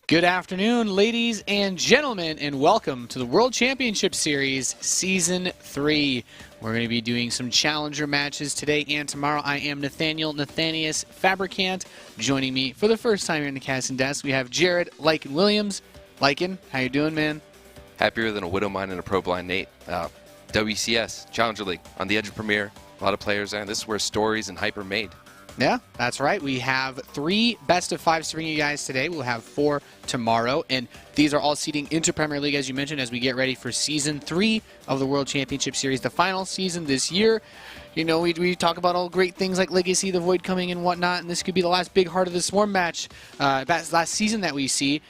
Good afternoon, ladies and gentlemen, and welcome to the World Championship Series Season 3. We're going to be doing some challenger matches today and tomorrow. I am Nathanius Fabricant. Joining me for the first time here in the casting desk, we have Jared Lycan Williams. Lycan, how you doing, man? Happier than a widow mine and a pro blind Nate. WCS, Challenger League, on the edge of Premier. A lot of players there, and this is where stories and hype are made. Yeah, that's right. We have 3 best-of-5s to bring you guys today. We'll have 4 tomorrow, and these are all seeding into Premier League, as you mentioned, as we get ready for Season 3 of the World Championship Series, the final season this year. You know, we talk about all great things like Legacy, the Void coming and whatnot, and this could be the last big Heart of the Swarm match, last season that we see.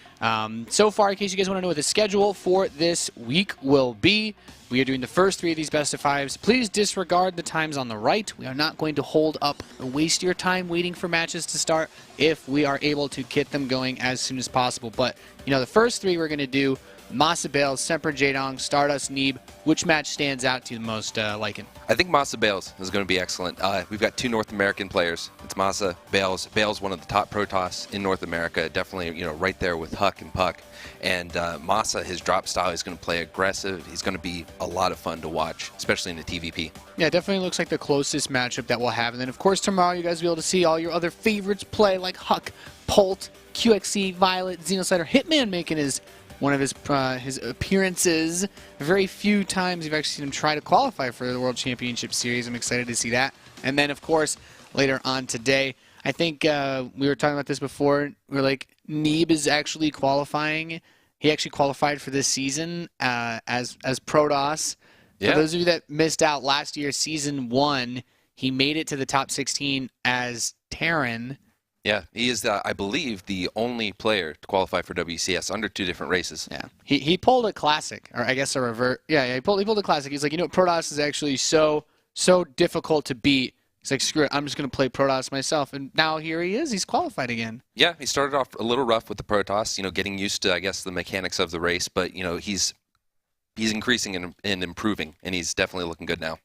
So far, in case you guys want to know what the schedule for this week will be, we are doing the first 3 of these best-of-5s. Please disregard the times on the right. We are not going to hold up or waste your time waiting for matches to start if we are able to get them going as soon as possible. But, you know, the first 3 we're going to do, MaSa Bales, Semper Jadong, Stardust Neeb. Which match stands out to you the most, Lycan? I think MaSa Bales is going to be excellent. We've got 2 North American players. It's MaSa, Bales. Bales, one of the top Protoss in North America, definitely, you know, right there with Huck and Puck. And MaSa, his drop style, he's going to play aggressive. He's going to be a lot of fun to watch, especially in the TvP. Yeah, definitely looks like the closest matchup that we'll have. And then, of course, tomorrow you guys will be able to see all your other favorites play, like Huck, Polt, QXC, Violet, Xenocider, Hitman making one of his appearances. Very few times you've actually seen him try to qualify for the World Championship Series. I'm excited to see that. And then, of course, later on today, I think we were talking about this before. We're like, Neeb is actually qualifying. He actually qualified for this season as Protoss. Yeah. For those of you that missed out last year, Season 1, he made it to the top 16 as Terran. Yeah, he is, I believe, the only player to qualify for WCS under 2 different races. Yeah, he pulled a classic, or I guess a revert. Yeah, he pulled a classic. He's like, you know, Protoss is actually so difficult to beat. He's like, screw it, I'm just going to play Protoss myself. And now here he is. He's qualified again. Yeah, he started off a little rough with the Protoss, you know, getting used to, I guess, the mechanics of the race. But, you know, he's increasing and improving, and he's definitely looking good now.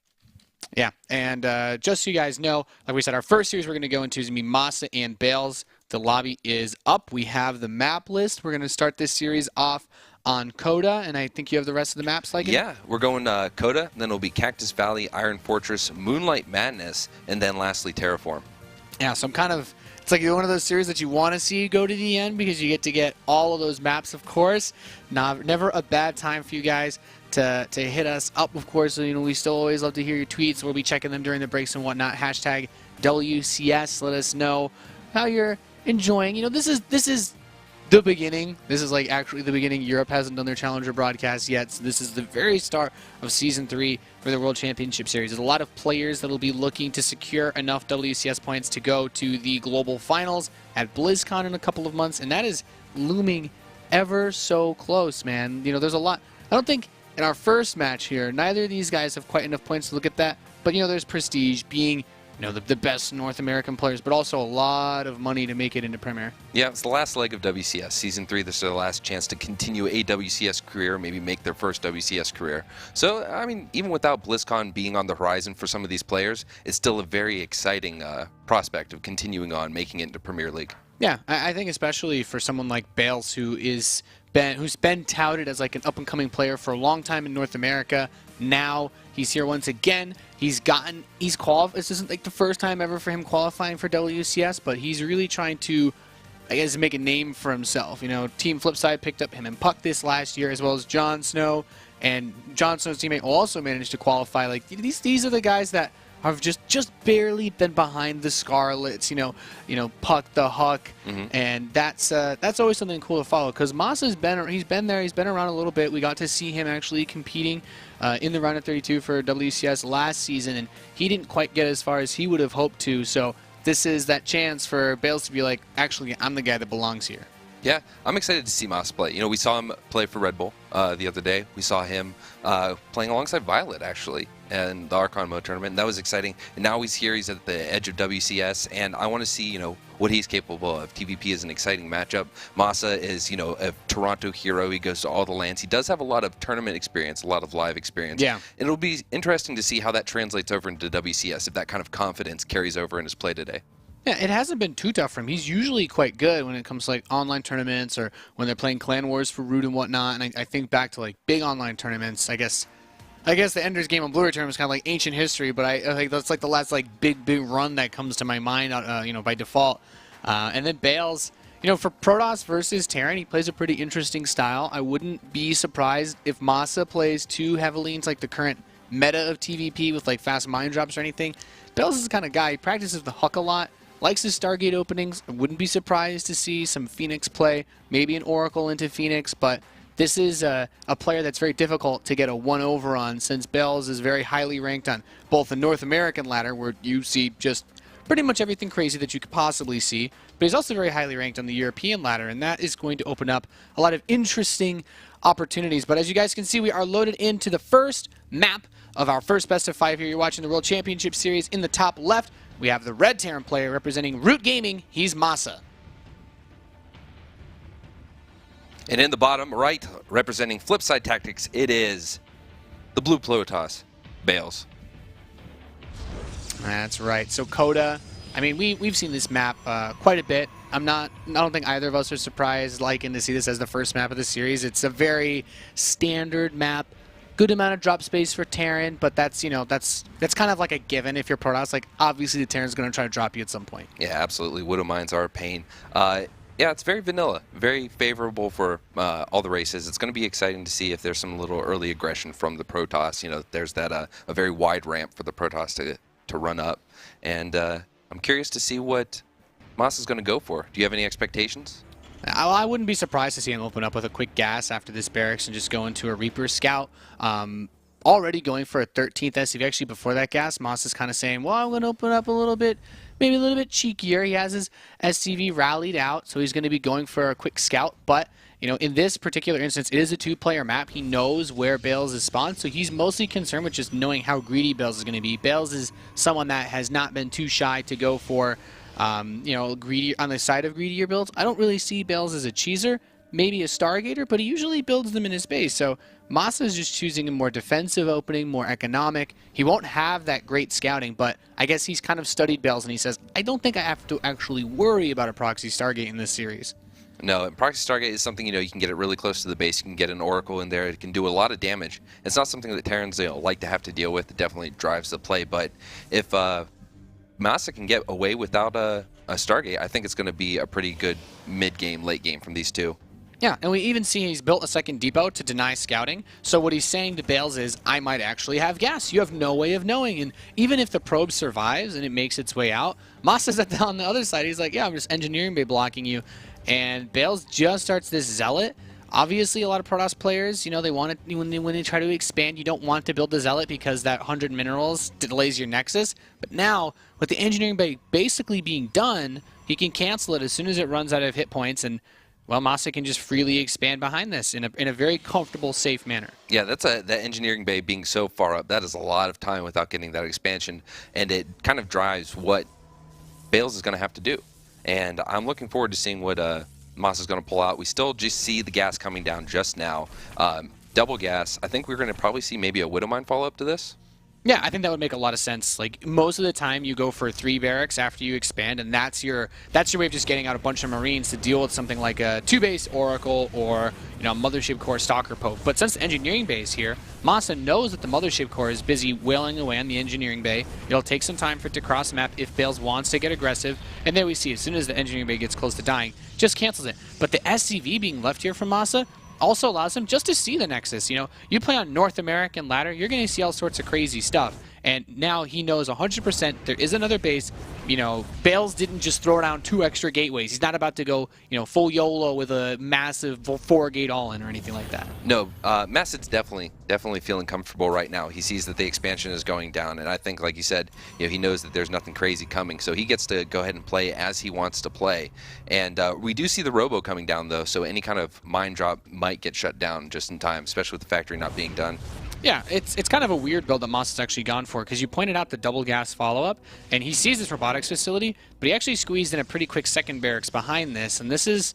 Yeah, and just so you guys know, like we said, our first series we're going to go into is going to be MaSa and Bales. The lobby is up. We have the map list. We're going to start this series off on Coda, and I think you have the rest of the maps, like it? Yeah, we're going Coda, then it'll be Cactus Valley, Iron Fortress, Moonlight Madness, and then lastly Terraform. Yeah, so it's like one of those series that you want to see go to the end because you get all of those maps, of course. Never a bad time for you guys to hit us up, of course. You know, we still always love to hear your tweets. We'll be checking them during the breaks and whatnot. Hashtag WCS. Let us know how you're enjoying. You know, this is the beginning. This is like actually the beginning. Europe hasn't done their Challenger broadcast yet, so this is the very start of Season 3 for the World Championship Series. There's a lot of players that will be looking to secure enough WCS points to go to the global finals at BlizzCon in a couple of months, and that is looming ever so close, man. You know, there's a lot. I don't think in our first match here, neither of these guys have quite enough points to look at that, but, you know, there's prestige being, you know, the best North American players, but also a lot of money to make it into Premier. Yeah, it's the last leg of WCS. Season 3, this is their last chance to continue a WCS career, maybe make their first WCS career. So, I mean, even without BlizzCon being on the horizon for some of these players, it's still a very exciting prospect of continuing on, making it into Premier League. Yeah, I think especially for someone like Bales, who's been touted as like an up-and-coming player for a long time in North America. Now he's here once again. He's qualified. This isn't like the first time ever for him qualifying for WCS, but he's really trying to, I guess, make a name for himself. You know, Team Flipside picked up him and Puck this last year, as well as Jon Snow, and Jon Snow's teammate also managed to qualify. Like these are the guys that have just barely been behind the Scarlets, you know, Puck the Huck, and that's always something cool to follow because MaSa's been there, he's been around a little bit. We got to see him actually competing in the round of 32 for WCS last season, and he didn't quite get as far as he would have hoped to. So this is that chance for Bales to be like, actually, I'm the guy that belongs here. Yeah, I'm excited to see MaSa play. You know, we saw him play for Red Bull the other day. We saw him playing alongside Violet, actually, in the Archon Mode tournament, and that was exciting. And now he's here. He's at the edge of WCS, and I want to see, you know, what he's capable of. TvP is an exciting matchup. MaSa is, you know, a Toronto hero. He goes to all the lands. He does have a lot of tournament experience, a lot of live experience. Yeah. And it'll be interesting to see how that translates over into WCS, if that kind of confidence carries over in his play today. Yeah, it hasn't been too tough for him. He's usually quite good when it comes to like online tournaments or when they're playing clan wars for Root and whatnot. And I think back to like big online tournaments. I guess the Ender's Game on Blu-ray tournament is kind of like ancient history, but I think that's like the last like big run that comes to my mind, by default. And then Bales, for Protoss versus Terran, he plays a pretty interesting style. I wouldn't be surprised if MaSa plays too heavily into like the current meta of TvP with like fast mine drops or anything. Bales is the kind of guy, he practices the Huck a lot, likes his Stargate openings. I wouldn't be surprised to see some Phoenix play, maybe an Oracle into Phoenix, but this is a player that's very difficult to get a 1-over on, since Bales is very highly ranked on both the North American ladder, where you see just pretty much everything crazy that you could possibly see, but he's also very highly ranked on the European ladder, and that is going to open up a lot of interesting opportunities. But as you guys can see, we are loaded into the first map of our first best of 5 here. You're watching the World Championship Series. In the top left, we have the Red Terran player representing Root Gaming. He's MaSa. And in the bottom right, representing Flipside Tactics, it is the Blue Protoss, Bales. That's right. So Coda, I mean, we've seen this map quite a bit. I don't think either of us are surprised liking to see this as the first map of the series. It's a very standard map. Good amount of drop space for Terran, but that's kind of like a given if you're Protoss. Like, obviously the Terran's going to try to drop you at some point. Yeah, absolutely. Widow Mines are a pain. Yeah, it's very vanilla, very favorable for all the races. It's going to be exciting to see if there's some little early aggression from the Protoss. There's that a very wide ramp for the Protoss to run up, and I'm curious to see what MaSa is going to go for. Do you have any expectations? I wouldn't be surprised to see him open up with a quick gas after this barracks and just go into a Reaper Scout. Already going for a 13th SCV. Actually, before that gas, MaSa's kind of saying, well, I'm going to open up a little bit, maybe a little bit cheekier. He has his SCV rallied out, so he's going to be going for a quick scout. But, in this particular instance, it is a 2-player map. He knows where Bales is spawned, so he's mostly concerned with just knowing how greedy Bales is going to be. Bales is someone that has not been too shy to go for greedy on the side of greedier builds. I don't really see Bales as a cheeser, maybe a Stargater, but he usually builds them in his base. So MaSa is just choosing a more defensive opening, more economic. He won't have that great scouting, but I guess he's kind of studied Bales, and he says, I don't think I have to actually worry about a proxy Stargate in this series. No, proxy Stargate is something, you can get it really close to the base. You can get an Oracle in there. It can do a lot of damage. It's not something that Terrans like to have to deal with. It definitely drives the play, but if MaSa can get away without a Stargate, I think it's going to be a pretty good mid-game, late game from these two. Yeah, and we even see he's built a second depot to deny scouting. So what he's saying to Bales is, I might actually have gas. You have no way of knowing. And even if the probe survives and it makes its way out, MaSa's on the other side. He's like, yeah, I'm just engineering bay blocking you. And Bales just starts this Zealot. Obviously, a lot of Protoss players, they want to, when they try to expand, you don't want to build the Zealot because that 100 minerals delays your Nexus. But now, with the engineering bay basically being done, he can cancel it as soon as it runs out of hit points, and, well, MaSa can just freely expand behind this in a very comfortable, safe manner. Yeah, that engineering bay being so far up, that is a lot of time without getting that expansion, and it kind of drives what Bales is going to have to do. And I'm looking forward to seeing what MaSa is going to pull out. We still just see the gas coming down just now. Double gas. I think we're going to probably see maybe a Widow Mine follow up to this. Yeah, I think that would make a lot of sense. Like, most of the time you go for 3 barracks after you expand, and that's your way of just getting out a bunch of Marines to deal with something like a 2-base Oracle or, Mothership Core Stalker Pope. But since the engineering bay is here, MaSa knows that the Mothership Core is busy wailing away on the engineering bay. It'll take some time for it to cross the map if Bales wants to get aggressive. And then we see, as soon as the engineering bay gets close to dying, just cancels it. But the SCV being left here from MaSa also allows him just to see the Nexus. You play on North American ladder, you're going to see all sorts of crazy stuff. And now he knows 100% there is another base. Bales didn't just throw down 2 extra gateways. He's not about to go, full YOLO with a massive 4-gate all-in or anything like that. No, MaSa's definitely feeling comfortable right now. He sees that the expansion is going down, and I think, like you said, he knows that there's nothing crazy coming, so he gets to go ahead and play as he wants to play. And we do see the Robo coming down, though, so any kind of mine drop might get shut down just in time, especially with the factory not being done. Yeah, it's kind of a weird build that MaSa's actually gone for, because you pointed out the double gas follow-up, and he sees this robotics facility, but he actually squeezed in a pretty quick second barracks behind this, and this is,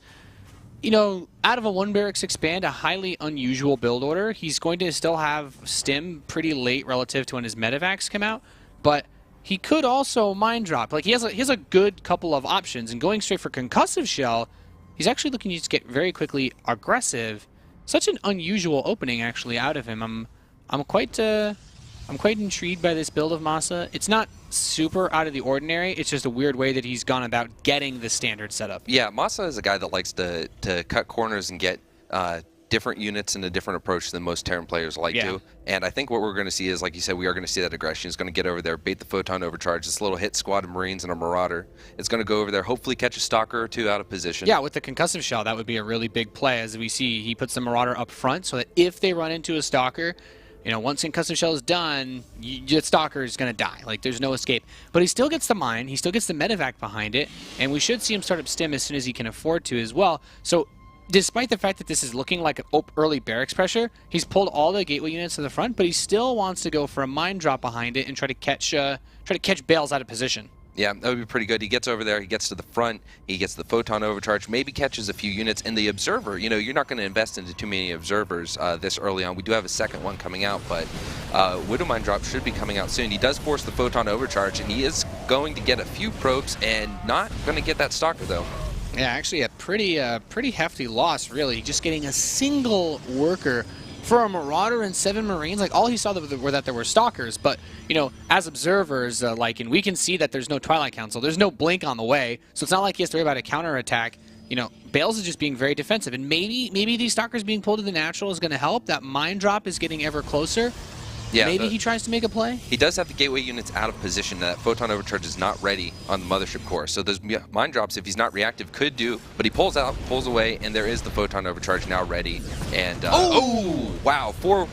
out of a 1 barracks expand, a highly unusual build order. He's going to still have stim pretty late relative to when his medevacs come out, but he could also mine drop. Like he has a good couple of options, and going straight for concussive shell, he's actually looking to just get very quickly aggressive. Such an unusual opening actually out of him. I'm quite intrigued by this build of MaSa. It's not super out of the ordinary. It's just a weird way that he's gone about getting the standard setup. Yeah, MaSa is a guy that likes to cut corners and get different units and a different approach than most Terran players like to. And I think what we're going to see is, like you said, we are going to see that aggression. He's going to get over there, bait the photon overcharge, this little hit squad of Marines and a Marauder. It's going to go over there, hopefully catch a Stalker or two out of position. Yeah, with the concussive shell, that would be a really big play. As we see, he puts the Marauder up front so that if they run into a Stalker, you know, once concussive shell is done, the Stalker is going to die. Like, there's no escape. But he still gets the mine. He still gets the medevac behind it. And we should see him start up stim as soon as he can afford to as well. So despite the fact that this is looking like an early barracks pressure, he's pulled all the gateway units to the front, but he still wants to go for a mine drop behind it and try to catch Bales out of position. Yeah, that would be pretty good. He gets over there, he gets to the front, he gets the photon overcharge, maybe catches a few units, and the observer, you know, you're not going to invest into too many observers this early on. We do have a second one coming out, but Widow Mine Drop should be coming out soon. He does force the photon overcharge, and he is going to get a few probes and not going to get that Stalker, though. Yeah, actually a pretty hefty loss, really. Just getting a single worker for a Marauder and 7 Marines. Like, all he saw were that there were Stalkers, but, you know, as observers, and we can see that there's no Twilight Council. There's no blink on the way, so it's not like he has to worry about a counterattack. You know, Bales is just being very defensive, and maybe these Stalkers being pulled to the natural is going to help. That mine drop is getting ever closer. Yeah, maybe he tries to make a play. He does have the gateway units out of position. That photon overcharge is not ready on the mothership core. So those mine drops, if he's not reactive, could do. But he pulls out, pulls away, and there is the photon overcharge now ready. And oh wow, four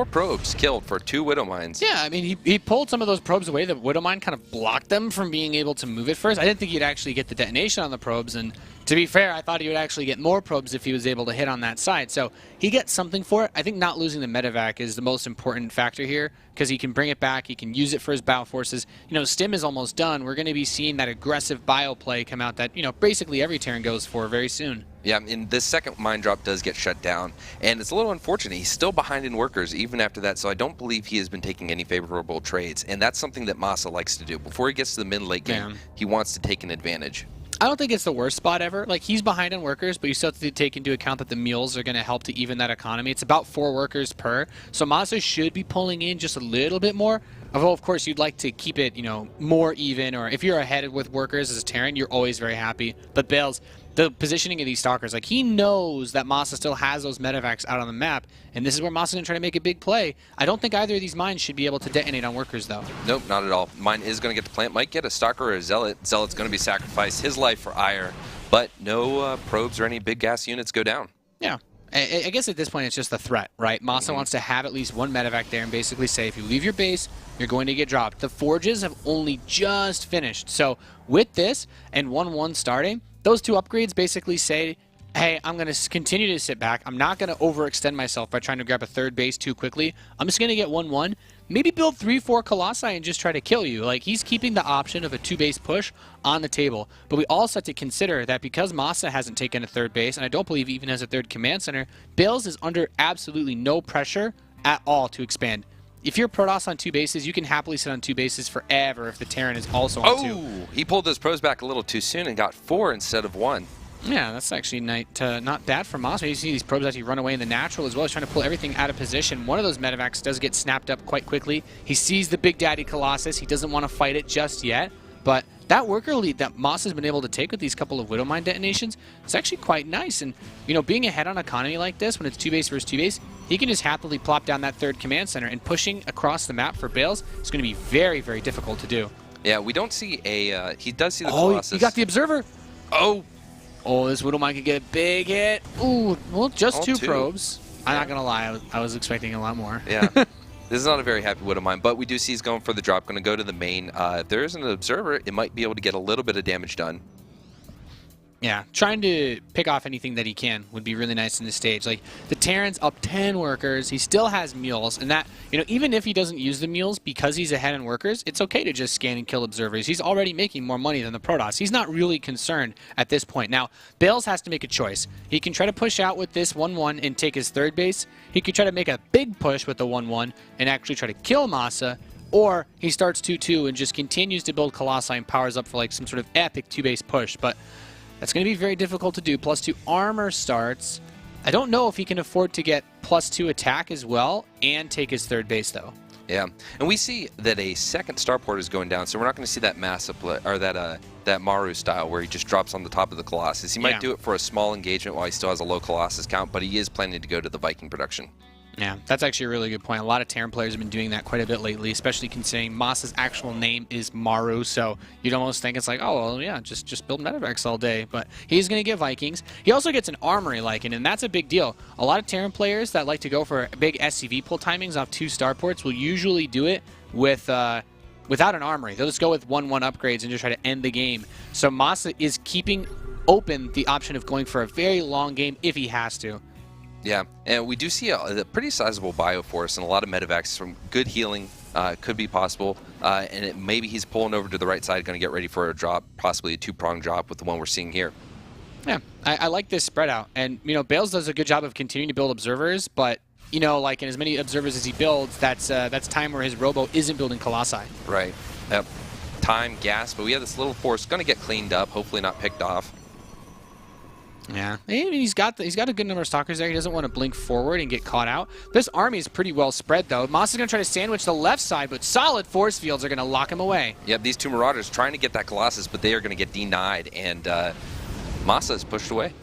probes killed for 2 Widow Mines. Yeah, I mean, he pulled some of those probes away. The Widow Mine kind of blocked them from being able to move it first. I didn't think he'd actually get the detonation on the probes, and to be fair, I thought he would actually get more probes if he was able to hit on that side. So he gets something for it. I think not losing the medevac is the most important factor here, because he can bring it back. He can use it for his bow forces. You know, stim is almost done. We're going to be seeing that aggressive bio play come out that, you know, basically every Terran goes for very soon. Yeah, and this second mine drop does get shut down, and it's a little unfortunate. He's still behind in workers even after that, so I don't believe he has been taking any favorable trades, and that's something that MaSa likes to do. Before he gets to the mid-late game, he wants to take an advantage. I don't think it's the worst spot ever. Like, he's behind on workers, but you still have to take into account that the mules are going to help to even that economy. It's about 4 workers per, so MaSa should be pulling in just a little bit more. Although, of course, you'd like to keep it, you know, more even, or if you're ahead with workers as a Terran, you're always very happy. But Bales, the positioning of these Stalkers, like, he knows that MaSa still has those medevacs out on the map, and this is where MaSa's going to try to make a big play. I don't think either of these mines should be able to detonate on workers, though. Nope, not at all. Mine is going to get the plant. Might get a Stalker or a Zealot. Zealot's going to be sacrificed, his life for ire, but no probes or any big gas units go down. Yeah. I guess at this point it's just the threat, right? MaSa wants to have at least 1 medevac there and basically say, if you leave your base, you're going to get dropped. The forges have only just finished. So with this and 1-1 starting, those 2 upgrades basically say, hey, I'm going to continue to sit back. I'm not going to overextend myself by trying to grab a 3rd base too quickly. I'm just going to get 1-1. Maybe build 3-4 Colossi and just try to kill you. Like, he's keeping the option of a 2-base push on the table. But we also have to consider that because MaSa hasn't taken a 3rd base, and I don't believe he even has a 3rd command center, Bales is under absolutely no pressure at all to expand. If you're Protoss on 2 bases, you can happily sit on 2 bases forever if the Terran is also on 2. Oh, he pulled those pros back a little too soon and got 4 instead of 1. Yeah, that's actually not bad for MaSa. You see these probes actually run away in the natural as well. He's trying to pull everything out of position. One of those medevacs does get snapped up quite quickly. He sees the Big Daddy Colossus. He doesn't want to fight it just yet. But that worker lead that MaSa's been able to take with these couple of Widow Mine detonations is actually quite nice. And, you know, being ahead on economy like this, when it's 2 base versus 2 base, he can just happily plop down that 3rd command center. And pushing across the map for Bales is going to be very, very difficult to do. Yeah, we don't see a... he does see the Colossus. He got the observer. Oh, this Widow Mine could get a big hit. Ooh, well, just 2 probes. I'm not going to lie. I was expecting a lot more. Yeah. This is not a very happy Widow Mine, but we do see he's going for the drop, going to go to the main. If there is an observer, it might be able to get a little bit of damage done. Yeah, trying to pick off anything that he can would be really nice in this stage. Like, the Terran's up 10 workers. He still has mules, and that, you know, even if he doesn't use the mules because he's ahead in workers, it's okay to just scan and kill observers. He's already making more money than the Protoss. He's not really concerned at this point. Now, Bales has to make a choice. He can try to push out with this 1-1 and take his 3rd base. He could try to make a big push with the 1-1 and actually try to kill MaSa, or he starts 2-2 and just continues to build Colossi and powers up for like some sort of epic 2-base push. But that's going to be very difficult to do. +2 armor starts. I don't know if he can afford to get +2 attack as well and take his third base, though. Yeah, and we see that a second starport is going down, so we're not going to see that MaSa play, or that Maru style where he just drops on the top of the Colossus. He might do it for a small engagement while he still has a low Colossus count, but he is planning to go to the Viking production. Yeah, that's actually a really good point. A lot of Terran players have been doing that quite a bit lately, especially considering MaSa's actual name is Maru, so you'd almost think it's like, oh, well, yeah, just build Medivacs all day. But he's going to get Vikings. He also gets an Armory Lycan, and that's a big deal. A lot of Terran players that like to go for big SCV pull timings off 2 starports will usually do it with without an Armory. They'll just go with 1-1 upgrades and just try to end the game. So MaSa is keeping open the option of going for a very long game if he has to. Yeah, and we do see a pretty sizable bioforce and a lot of medivacs from good healing could be possible. And maybe he's pulling over to the right side, going to get ready for a drop, possibly a 2-prong drop with the one we're seeing here. Yeah, I like this spread out. And, you know, Bales does a good job of continuing to build observers, but, you know, like in as many observers as he builds, that's time where his Robo isn't building Colossi. Right. Yep. Time, gas, but we have this little force going to get cleaned up, hopefully not picked off. Yeah, I mean, he's got a good number of stalkers there. He doesn't want to blink forward and get caught out. This army is pretty well spread, though. MaSa's going to try to sandwich the left side, but solid force fields are going to lock him away. Yep, these 2 Marauders trying to get that Colossus, but they are going to get denied, and MaSa is pushed away.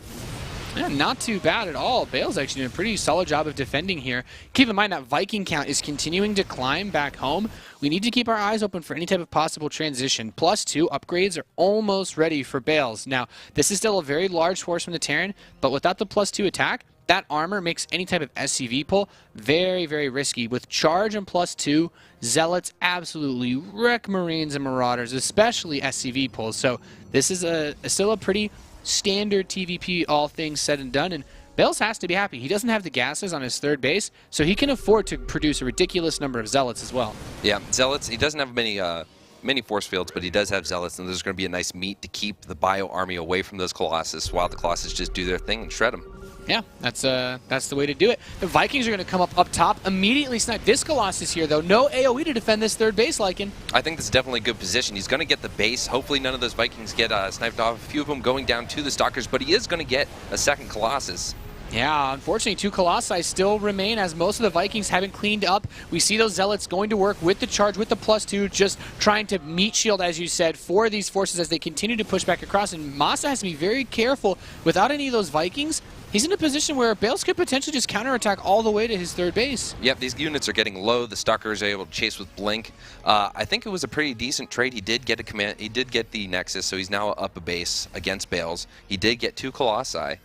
Yeah, not too bad at all. Bale's actually doing a pretty solid job of defending here. Keep in mind that Viking count is continuing to climb back home. We need to keep our eyes open for any type of possible transition. +2 upgrades are almost ready for Bales. Now, this is still a very large force from the Terran, but without the +2 attack, that armor makes any type of SCV pull very, very risky. With charge and +2, Zealots absolutely wreck Marines and Marauders, especially SCV pulls. So this is still a pretty standard TvP, all things said and done, and Bales has to be happy. He doesn't have the gases on his third base, so he can afford to produce a ridiculous number of Zealots as well. Yeah, Zealots, he doesn't have many force fields, but he does have Zealots, and there's going to be a nice meet to keep the Bio army away from those Colossus while the Colossus just do their thing and shred them. Yeah, that's the way to do it. The Vikings are going to come up top, immediately snipe this Colossus here, though. No AoE to defend this third base, Lycan. I think this is definitely a good position. He's going to get the base. Hopefully none of those Vikings get sniped off. A few of them going down to the Stalkers, but he is going to get a second Colossus. Yeah, unfortunately, 2 Colossi still remain as most of the Vikings haven't cleaned up. We see those Zealots going to work with the charge, with the +2, just trying to meat shield, as you said, for these forces as they continue to push back across. And MaSa has to be very careful. Without any of those Vikings, he's in a position where Bales could potentially just counterattack all the way to his third base. Yep, these units are getting low. The Stalkers are able to chase with Blink. I think it was a pretty decent trade. He did get a command. He did get the Nexus, so he's now up a base against Bales. He did get 2 Colossi.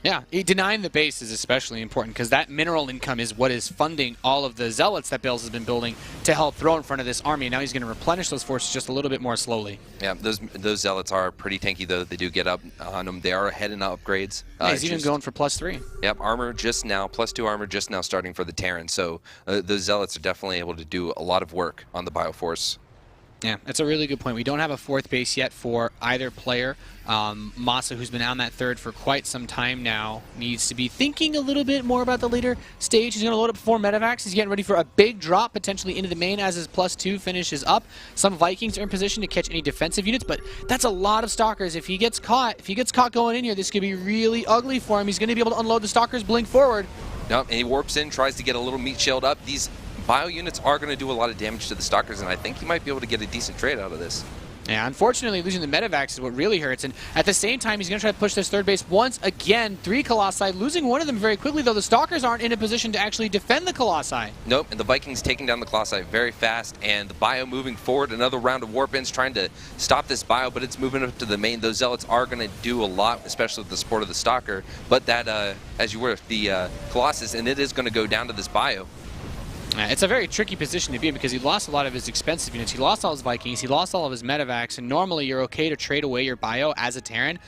Yeah, denying the base is especially important because that mineral income is what is funding all of the Zealots that Bales has been building to help throw in front of this army. And now he's going to replenish those forces just a little bit more slowly. Yeah, those Zealots are pretty tanky, though. They do get up on them. They are ahead in upgrades. Yeah, he's even going for +3. Yep, armor just now, +2 armor just now starting for the Terran. So those Zealots are definitely able to do a lot of work on the Bioforce. Yeah, that's a really good point. We don't have a 4th base yet for either player. MaSa, who's been on that 3rd for quite some time now, needs to be thinking a little bit more about the later stage. He's going to load up 4 Medivacs. He's getting ready for a big drop, potentially into the main as his +2 finishes up. Some Vikings are in position to catch any defensive units, but that's a lot of Stalkers. If he gets caught going in here, this could be really ugly for him. He's going to be able to unload the Stalkers, blink forward. Nope, and he warps in, tries to get a little meat shield up. These Bio units are going to do a lot of damage to the Stalkers, and I think he might be able to get a decent trade out of this. Yeah, unfortunately, losing the Medivacs is what really hurts. And at the same time, he's going to try to push this third base once again. 3 Colossi, losing one of them very quickly, though the Stalkers aren't in a position to actually defend the Colossi. Nope, and the Vikings taking down the Colossi very fast, and the Bio moving forward. Another round of warp-ins trying to stop this Bio, but it's moving up to the main. Those Zealots are going to do a lot, especially with the support of the Stalker. But that, as you were, the Colossus, and it is going to go down to this Bio. It's a very tricky position to be in because he lost a lot of his expensive units. He lost all his Vikings, he lost all of his Medivacs, and normally you're okay to trade away your Bio as a Terran.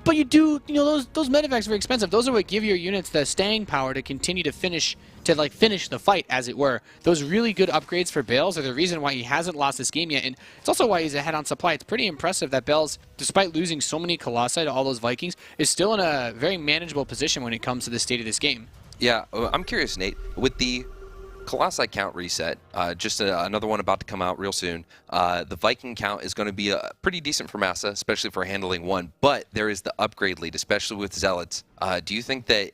But you do, you know, those Medivacs are very expensive. Those are what give your units the staying power to continue to finish the fight, as it were. Those really good upgrades for Bales are the reason why he hasn't lost this game yet, and it's also why he's ahead on supply. It's pretty impressive that Bales, despite losing so many Colossi to all those Vikings, is still in a very manageable position when it comes to the state of this game. Yeah, I'm curious, Nate, with the Colossi count reset, just another one about to come out real soon. The Viking count is going to be pretty decent for MaSa, especially for handling one, but there is the upgrade lead, especially with Zealots. Do you think that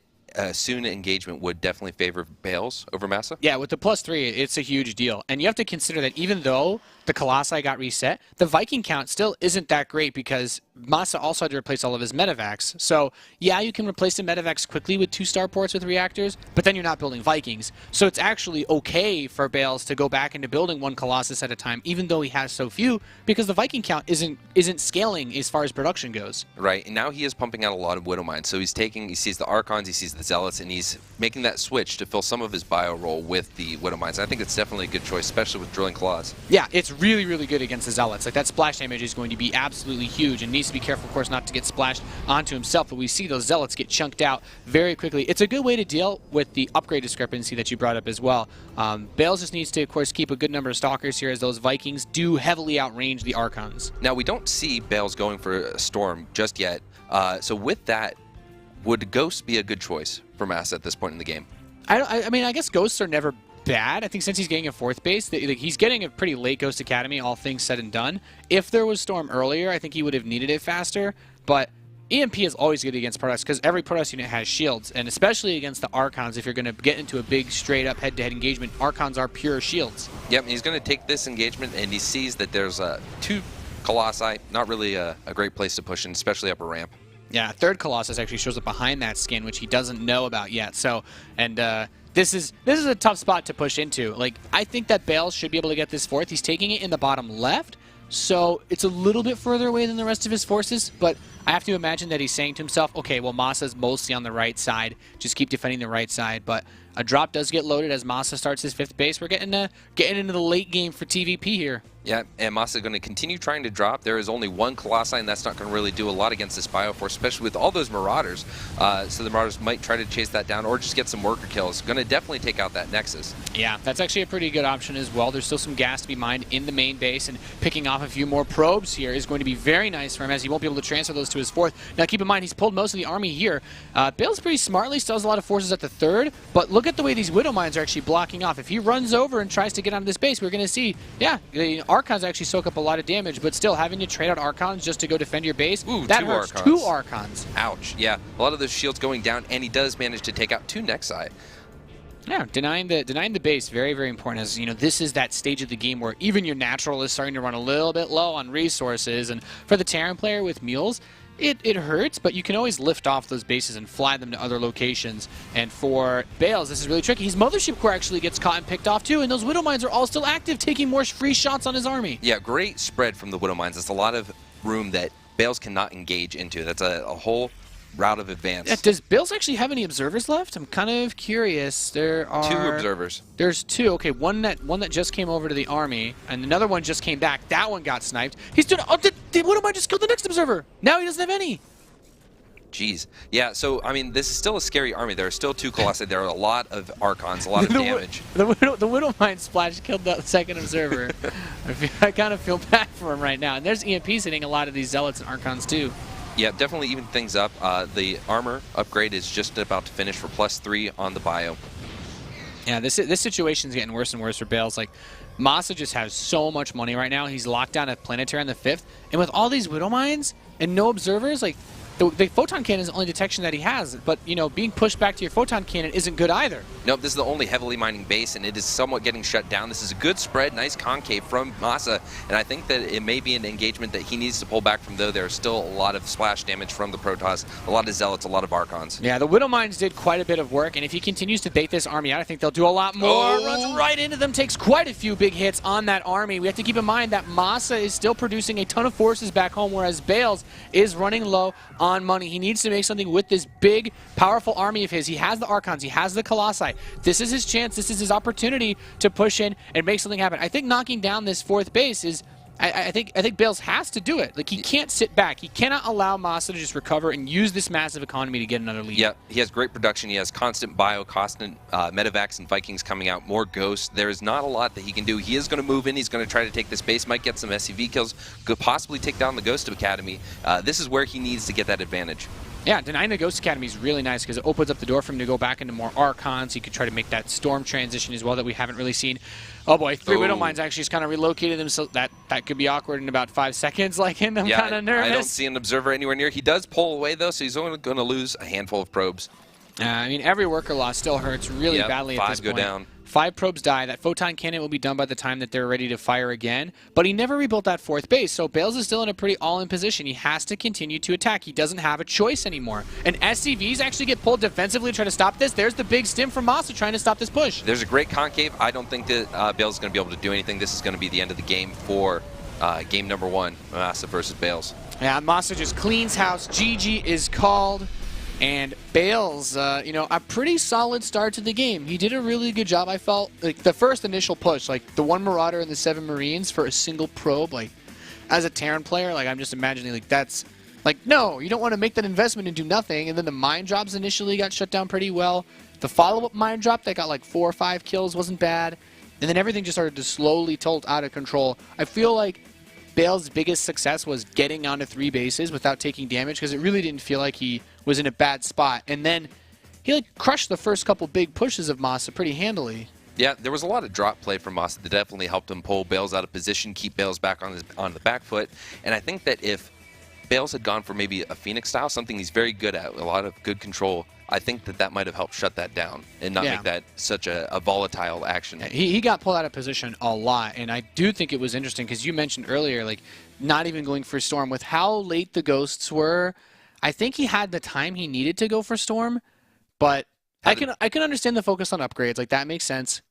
soon engagement would definitely favor Bales over MaSa? Yeah, with the +3, it's a huge deal. And you have to consider that even though the Colossi got reset, the Viking count still isn't that great because MaSa also had to replace all of his medevacs. So, yeah, you can replace the medevacs quickly with 2 starports with reactors, but then you're not building Vikings. So it's actually okay for Bales to go back into building 1 Colossus at a time, even though he has so few, because the Viking count isn't scaling as far as production goes. Right, and now he is pumping out a lot of Widow Mines. So he sees the Archons, he sees the Zealots, and he's making that switch to fill some of his bio role with the Widow Mines. I think it's definitely a good choice, especially with Drilling Claws. Yeah, it's really, really good against the Zealots. Like, that splash damage is going to be absolutely huge, and needs to be careful, of course, not to get splashed onto himself, but we see those Zealots get chunked out very quickly. It's a good way to deal with the upgrade discrepancy that you brought up as well. Bales just needs to, of course, keep a good number of Stalkers here, as those Vikings do heavily outrange the Archons. Now, we don't see Bales going for a Storm just yet, so with that, would Ghost be a good choice for MaSa at this point in the game? I mean, I guess Ghosts are never bad. I think since he's getting a 4th base, he's getting a pretty late Ghost Academy, all things said and done. If there was Storm earlier, I think he would have needed it faster, but EMP is always good against Protoss because every Protoss unit has shields, and especially against the Archons, if you're going to get into a big straight-up head-to-head engagement, Archons are pure shields. Yep, he's going to take this engagement, and he sees that there's 2 Colossi, not really a great place to push in, especially up a ramp. Yeah, 3rd Colossus actually shows up behind that skin, which he doesn't know about yet. So, and this is a tough spot to push into. Like, I think that Bales should be able to get this 4th. He's taking it in the bottom left, so it's a little bit further away than the rest of his forces, but I have to imagine that he's saying to himself, okay, well, MaSa's mostly on the right side. Just keep defending the right side, but a drop does get loaded as MaSa starts his 5th base. We're getting into the late game for TvP here. Yeah, and MaSa is going to continue trying to drop. There is only 1 Colossi, and that's not going to really do a lot against this Bioforce, especially with all those Marauders. So the Marauders might try to chase that down or just get some worker kills. Going to definitely take out that Nexus. Yeah, that's actually a pretty good option as well. There's still some gas to be mined in the main base, and picking off a few more probes here is going to be very nice for him, as he won't be able to transfer those to his 4th. Now, keep in mind, he's pulled most of the army here. Bales pretty smartly still has a lot of forces at the 3rd, but look at the way these Widow Mines are actually blocking off. If he runs over and tries to get onto this base, we're going to see, yeah, the Archons actually soak up a lot of damage, but still having to trade out Archons just to go defend your base, ooh, that 2 hurts. Archons. 2 Archons. Ouch. Yeah, a lot of those shields going down, and he does manage to take out 2 Nexi. Yeah, denying the base, very, very important, as, you know, this is that stage of the game where even your natural is starting to run a little bit low on resources, and for the Terran player with mules, it hurts, but you can always lift off those bases and fly them to other locations. And for Bales, this is really tricky. His Mothership Core actually gets caught and picked off too, and those Widow Mines are all still active, taking more free shots on his army. Yeah, great spread from the Widow Mines. That's a lot of room that Bales cannot engage into. That's a whole route of advance. Yeah, does Bales actually have any observers left? I'm kind of curious. There are 2 observers. There's 2. Okay, one that just came over to the army, and another one just came back. That one got sniped. He's doing. Oh, what am I just killed the next observer? Now he doesn't have any. Jeez. Yeah, so, I mean, this is still a scary army. There are still 2 Colossi. There are a lot of Archons, a lot of damage. The Widow Mine splash killed the 2nd observer. I kind of feel bad for him right now. And there's EMPs hitting a lot of these Zealots and Archons, too. Yeah, definitely even things up. The armor upgrade is just about to finish for +3 on the bio. Yeah, this situation's getting worse and worse for Bales. Like, MaSa just has so much money right now. He's locked down a planetary on the 5th. And with all these Widow Mines and no observers, like, the photon cannon is the only detection that he has, but, you know, being pushed back to your photon cannon isn't good either. Nope, this is the only heavily mining base, and it is somewhat getting shut down. This is a good spread, nice concave from MaSa, and I think that it may be an engagement that he needs to pull back from, though there's still a lot of splash damage from the Protoss, a lot of Zealots, a lot of Archons. Yeah, the Widow Mines did quite a bit of work, and if he continues to bait this army out, I think they'll do a lot more. Oh. Runs right into them, takes quite a few big hits on that army. We have to keep in mind that MaSa is still producing a ton of forces back home, whereas Bales is running low on money. He needs to make something with this big, powerful army of his. He has the Archons, he has the Colossi. This is his chance, this is his opportunity to push in and make something happen. I think knocking down this 4th base is, I think Bales has to do it. Like, he can't sit back. He cannot allow MaSa to just recover and use this massive economy to get another lead. Yeah, he has great production. He has constant bio, constant medevacs and Vikings coming out, more Ghosts. There is not a lot that he can do. He is going to move in. He's going to try to take this base, might get some SCV kills, could possibly take down the Ghost Academy. This is where he needs to get that advantage. Yeah, denying the Ghost Academy is really nice because it opens up the door for him to go back into more Archons. He could try to make that Storm transition as well that we haven't really seen. Oh boy, 3 Widow Mines actually just kind of relocated him, so that could be awkward in about 5 seconds. Like, and I'm kind of nervous. I don't see an Observer anywhere near. He does pull away though, so he's only going to lose a handful of probes. I mean, every worker loss still hurts really badly at this point. 5 go down. 5 probes die. That Photon Cannon will be done by the time that they're ready to fire again. But he never rebuilt that 4th base, so Bales is still in a pretty all-in position. He has to continue to attack. He doesn't have a choice anymore. And SCVs actually get pulled defensively to try to stop this. There's the big stim from MaSa trying to stop this push. There's a great concave. I don't think that Bales is going to be able to do anything. This is going to be the end of the game for game number 1, MaSa versus Bales. Yeah, MaSa just cleans house. GG is called. And Bales, you know, a pretty solid start to the game. He did a really good job, I felt. Like, the first initial push, like, the 1 Marauder and the 7 Marines for a single probe, like, as a Terran player, like, I'm just imagining, like, that's, like, no, you don't want to make that investment and do nothing. And then the mine drops initially got shut down pretty well. The follow-up mine drop that got, like, 4 or 5 kills wasn't bad. And then everything just started to slowly tilt out of control. I feel like Bale's biggest success was getting onto 3 bases without taking damage because it really didn't feel like he was in a bad spot. And then he like crushed the first couple big pushes of MaSa pretty handily. Yeah, there was a lot of drop play from MaSa that definitely helped him pull Bales out of position, keep Bales back on the back foot. And I think that if Bales had gone for maybe a Phoenix style, something he's very good at, a lot of good control, I think that might have helped shut that down and not make that such a volatile action. He got pulled out of position a lot, and I do think it was interesting because you mentioned earlier, like, not even going for Storm. With how late the Ghosts were, I think he had the time he needed to go for Storm, but I can understand the focus on upgrades. Like, that makes sense.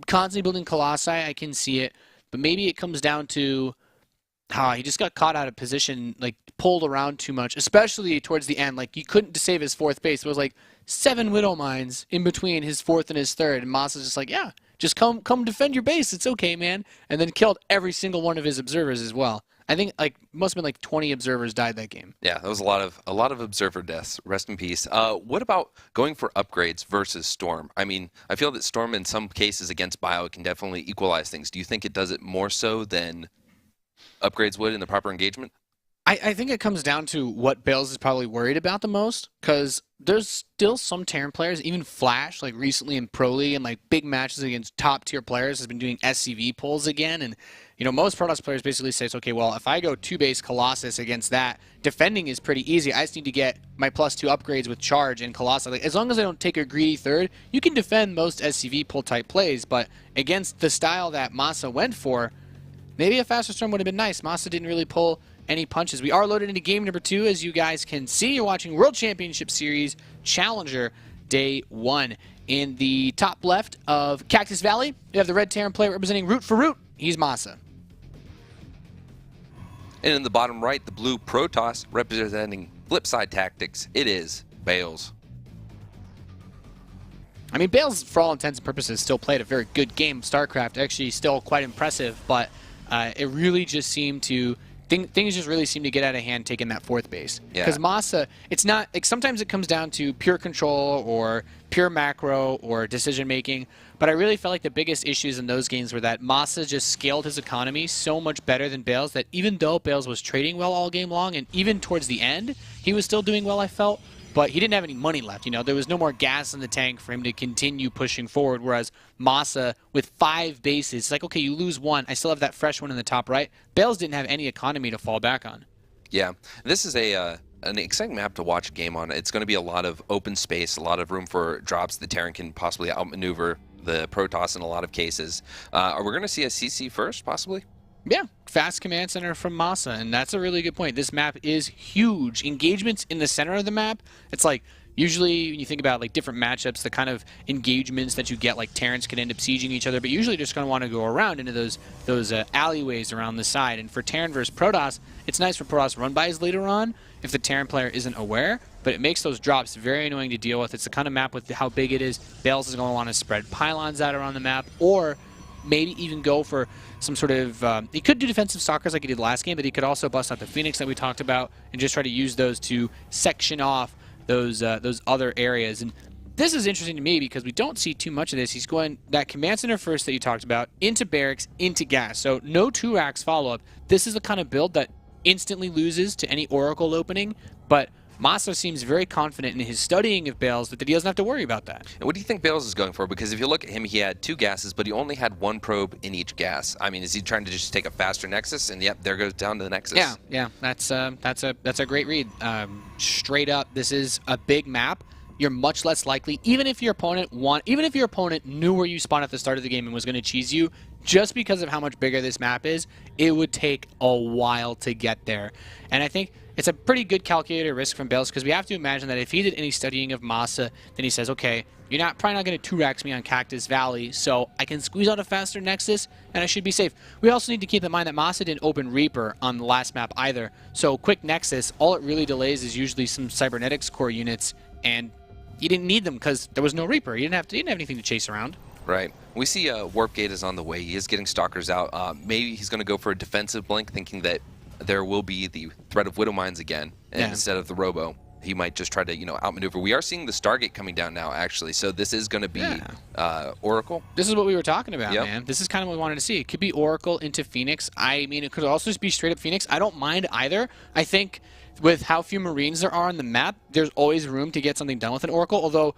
Constantly building Colossi, I can see it, but maybe it comes down to he just got caught out of position, like, pulled around too much, especially towards the end. Like, he couldn't save his 4th base. It was like 7 Widow Mines in between his 4th and his 3rd, and MaSa's just like, yeah, just come defend your base. It's okay, man. And then killed every single one of his observers as well. I think like must have been like 20 observers died that game. Yeah, that was a lot of observer deaths. Rest in peace. What about going for upgrades versus Storm? I mean, I feel that Storm in some cases against Bio can definitely equalize things. Do you think it does it more so than upgrades would in the proper engagement? I think it comes down to what Bales is probably worried about the most, because there's still some Terran players, even Flash, like recently in Pro League and like big matches against top tier players, has been doing SCV pulls again. And, you know, most Protoss players basically say, it's okay, well, if I go 2-base Colossus against that, defending is pretty easy. I just need to get my +2 upgrades with Charge and Colossus. Like, as long as I don't take a greedy 3rd, you can defend most SCV pull type plays. But against the style that MaSa went for, maybe a faster Storm would have been nice. MaSa didn't really pull any punches. We are loaded into game number 2, as you guys can see. You're watching World Championship Series Challenger Day 1. In the top left of Cactus Valley, you have the red Terran player representing Root for Root. He's MaSa. And in the bottom right, the blue Protoss representing Flipside Tactics. It is Bales. I mean, Bales, for all intents and purposes, still played a very good game of StarCraft. Actually, still quite impressive, but it really just seemed to... Things just really seem to get out of hand taking that 4th base. Because MaSa, it's not, like, sometimes it comes down to pure control or pure macro or decision making, but I really felt like the biggest issues in those games were that MaSa just scaled his economy so much better than Bales that even though Bales was trading well all game long and even towards the end, he was still doing well, I felt. But he didn't have any money left, you know. There was no more gas in the tank for him to continue pushing forward, whereas MaSa, with 5 bases, it's like, okay, you lose 1, I still have that fresh one in the top right. Bales didn't have any economy to fall back on. Yeah, this is an exciting map to watch a game on. It's going to be a lot of open space, a lot of room for drops. The Terran can possibly outmaneuver the Protoss in a lot of cases. Are we going to see a CC first, possibly? Yeah, fast command center from MaSa, and that's a really good point. This map is huge. Engagements in the center of the map, it's like, usually when you think about like different matchups, the kind of engagements that you get, like Terrans could end up sieging each other, but usually just going to want to go around into those alleyways around the side. And for Terran versus Protoss, it's nice for Protoss run-bys later on if the Terran player isn't aware, but it makes those drops very annoying to deal with. It's the kind of map with how big it is. Bales is going to want to spread pylons out around the map, or maybe even go for some sort of... he could do defensive stalkers like he did last game, but he could also bust out the Phoenix that we talked about and just try to use those to section off those other areas. And this is interesting to me because we don't see too much of this. He's going that command center first that you talked about, into barracks, into gas. So no 2-racks follow-up. This is the kind of build that instantly loses to any Oracle opening, but MaSa seems very confident in his studying of Bales that he doesn't have to worry about that. And what do you think Bales is going for? Because if you look at him, he had 2 gases, but he only had 1 probe in each gas. I mean, is he trying to just take a faster Nexus? And yep, there goes down to the Nexus. Yeah, that's a great read. Straight up, this is a big map. You're much less likely, even if your opponent knew where you spawned at the start of the game and was going to cheese you, just because of how much bigger this map is, it would take a while to get there. And I think it's a pretty good calculated risk from Bales, because we have to imagine that if he did any studying of MaSa, then he says, okay, you're probably not going to 2-rax me on Cactus Valley, so I can squeeze out a faster Nexus, and I should be safe. We also need to keep in mind that MaSa didn't open Reaper on the last map either, so quick Nexus, all it really delays is usually some Cybernetics core units, and you didn't need them because there was no Reaper. You didn't have anything to chase around. Right. We see Warp Gate is on the way. He is getting Stalkers out. Maybe he's going to go for a defensive blink, thinking that there will be the threat of Widow Mines again, and instead of the Robo, he might just try to, outmaneuver. We are seeing the Stargate coming down now, actually, so this is going to be Oracle. This is what we were talking about, man. This is kind of what we wanted to see. It could be Oracle into Phoenix. I mean, it could also just be straight up Phoenix. I don't mind either. I think with how few Marines there are on the map, there's always room to get something done with an Oracle, although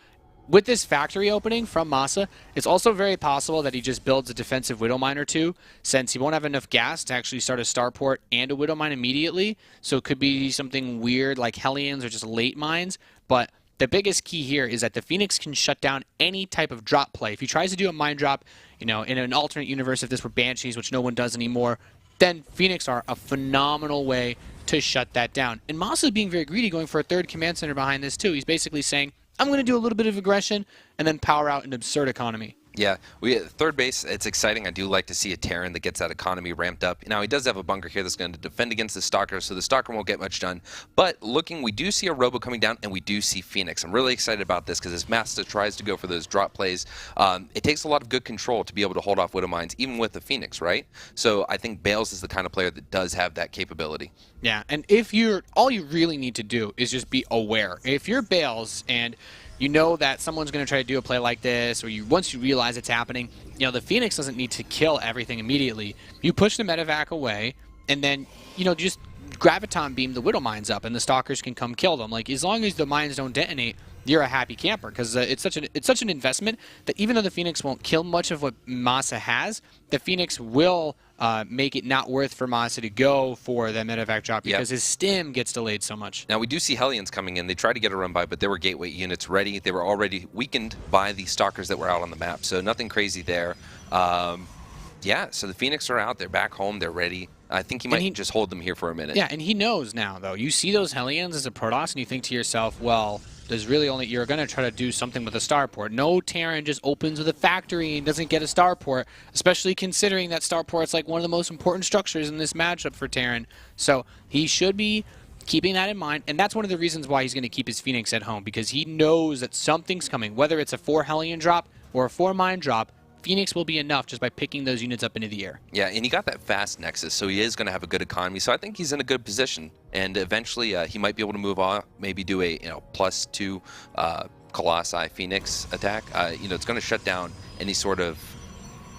with this factory opening from MaSa, it's also very possible that he just builds a defensive Widow Mine or 2, since he won't have enough gas to actually start a Starport and a Widow Mine immediately. So it could be something weird like Hellions or just late mines. But the biggest key here is that the Phoenix can shut down any type of drop play. If he tries to do a mine drop, in an alternate universe, if this were Banshees, which no one does anymore, then Phoenix are a phenomenal way to shut that down. And MaSa is being very greedy, going for a 3rd command center behind this too. He's basically saying, I'm going to do a little bit of aggression and then power out an absurd economy. Yeah, third base, it's exciting. I do like to see a Terran that gets that economy ramped up. Now, he does have a bunker here that's going to defend against the Stalker, so the Stalker won't get much done. But we do see a Robo coming down, and we do see Phoenix. I'm really excited about this, because as MaSa tries to go for those drop plays, it takes a lot of good control to be able to hold off Widow Mines, even with the Phoenix, right? So I think Bales is the kind of player that does have that capability. Yeah, and all you really need to do is just be aware. If you're Bales and you know that someone's going to try to do a play like this, or once you realize it's happening, the Phoenix doesn't need to kill everything immediately. You push the medevac away, and then, just graviton beam the Widow Mines up, and the Stalkers can come kill them. Like, as long as the mines don't detonate, you're a happy camper, because it's such an investment that even though the Phoenix won't kill much of what MaSa has, the Phoenix will make it not worth for MaSa to go for the medevac drop, because his stim gets delayed so much. Now, we do see Hellions coming in. They tried to get a run by, but there were gateway units ready. They were already weakened by the Stalkers that were out on the map, so nothing crazy there. Yeah, so the Phoenix are out. They're back home. They're ready. I think he might just hold them here for a minute. Yeah, and he knows now, though. You see those Hellions as a Protoss, and you think to yourself, well, there's really you're going to try to do something with a starport. No Terran just opens with a factory and doesn't get a starport, especially considering that starport's like one of the most important structures in this matchup for Terran. So he should be keeping that in mind, and that's one of the reasons why he's going to keep his Phoenix at home, because he knows that something's coming. Whether it's a 4 Hellion drop or a 4 mine drop, Phoenix will be enough just by picking those units up into the air. Yeah, and he got that fast Nexus, so he is going to have a good economy. So I think he's in a good position, and eventually he might be able to move on, maybe do a +2 Colossi Phoenix attack. It's going to shut down any sort of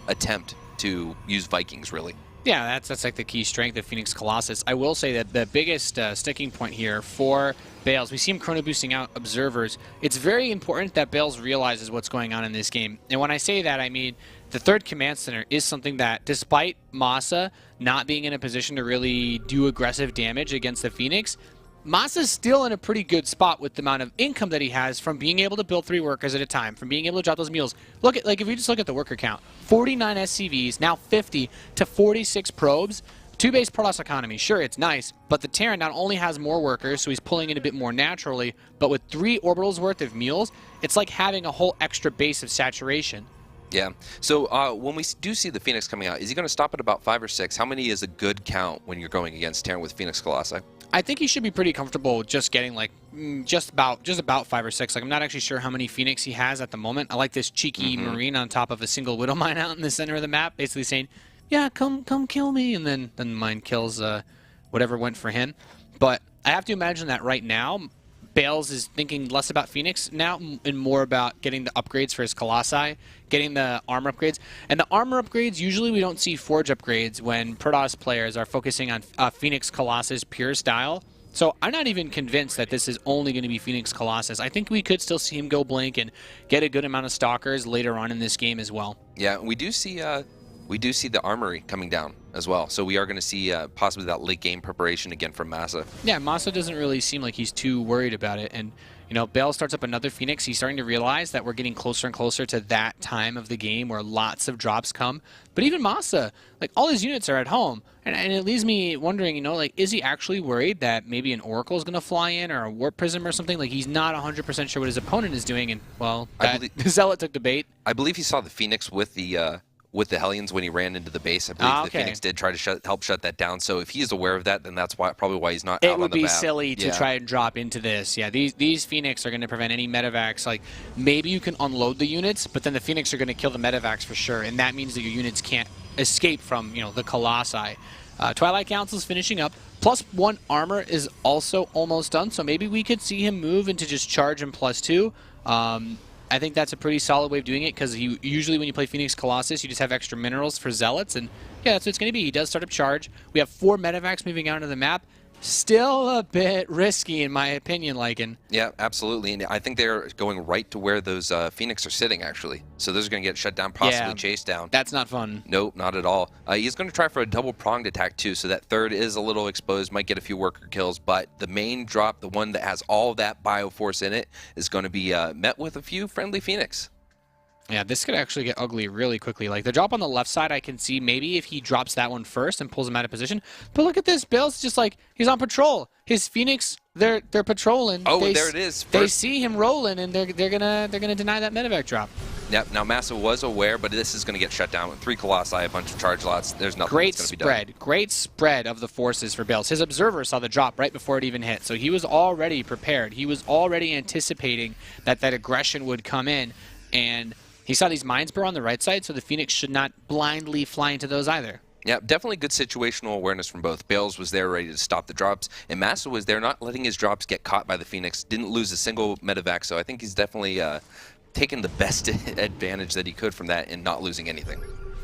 attempt to use Vikings, really. Yeah, that's like the key strength of Phoenix Colossus. I will say that the biggest sticking point here for Bales, we see him chrono boosting out observers. It's very important that Bales realizes what's going on in this game. And when I say that, I mean the 3rd command center is something that, despite MaSa not being in a position to really do aggressive damage against the Phoenix, MaSa's still in a pretty good spot with the amount of income that he has from being able to build 3 workers at a time, from being able to drop those mules. Look at, if you just look at the worker count, 49 SCVs, now 50 to 46 probes, 2 base Protoss economy. Sure, it's nice, but the Terran not only has more workers, so he's pulling in a bit more naturally, but with 3 orbitals worth of mules, it's like having a whole extra base of saturation. Yeah. So when we do see the Phoenix coming out, is he going to stop at about 5 or 6? How many is a good count when you're going against Terran with Phoenix Colossi? I think he should be pretty comfortable just getting like just about 5 or 6. Like, I'm not actually sure how many Phoenix he has at the moment. I like this cheeky Marine on top of a single Widow Mine out in the center of the map, basically saying, yeah, come kill me, and then the mine kills whatever went for him. But I have to imagine that right now, Bales is thinking less about Phoenix now and more about getting the upgrades for his Colossi, getting the armor upgrades. And the armor upgrades, usually we don't see Forge upgrades when Protoss players are focusing on Phoenix Colossus pure style. So I'm not even convinced that this is only going to be Phoenix Colossus. I think we could still see him go blink and get a good amount of Stalkers later on in this game as well. Yeah, we do see the armory coming down as well. So we are going to see possibly that late game preparation again from MaSa. Yeah, MaSa doesn't really seem like he's too worried about it. And, you know, Bale starts up another Phoenix. He's starting to realize that we're getting closer and closer to that time of the game where lots of drops come. But even MaSa, like, all his units are at home. And it leaves me wondering, you know, like, is he actually worried that maybe an Oracle is going to fly in or a Warp Prism or something? Like, he's not 100% sure what his opponent is doing. And, well, Zealot took the bait. I believe he saw the Phoenix with the Hellions when he ran into the base. I believe the Phoenix did try to help shut that down. So if he's aware of that, then that's probably why he's not out on the map. It would be silly to try and drop into this. Yeah, these Phoenix are going to prevent any medevacs. Like, maybe you can unload the units, but then the Phoenix are going to kill the medevacs for sure, and that means that your units can't escape from, you know, the Colossi. Twilight Council's finishing up. +1 armor is also almost done, so maybe we could see him move into just charge and +2. I think that's a pretty solid way of doing it, because usually when you play Phoenix Colossus, you just have extra minerals for Zealots, and yeah, that's what it's going to be. He does start up charge. We have 4 medevacs moving out into the map. Still a bit risky, in my opinion, Lycan. Yeah, absolutely. And I think they're going right to where those Phoenix are sitting, actually. So those are going to get shut down, possibly chased down. That's not fun. Nope, not at all. He's going to try for a double-pronged attack, too, so that third is a little exposed, might get a few worker kills, but the main drop, the one that has all of that Bioforce in it, is going to be met with a few friendly Phoenix. Yeah, this could actually get ugly really quickly. Like, the drop on the left side, I can see maybe if he drops that one first and pulls him out of position. But look at this. Bale's just like, he's on patrol. His Phoenix, they're patrolling. Oh, there it is. They see him rolling, and they're gonna deny that medevac drop. Yep. Now MaSa was aware, but this is going to get shut down with 3 Colossi, a bunch of charge lots. There's nothing that's going to be done. Great spread of the forces for Bales. His observer saw the drop right before it even hit, so he was already prepared. He was already anticipating that aggression would come in, and he saw these mines burn on the right side, so the Phoenix should not blindly fly into those either. Yeah, definitely good situational awareness from both. Bales was there ready to stop the drops, and MaSa was there not letting his drops get caught by the Phoenix. Didn't lose a single medevac, so I think he's definitely taken the best advantage that he could from that and not losing anything.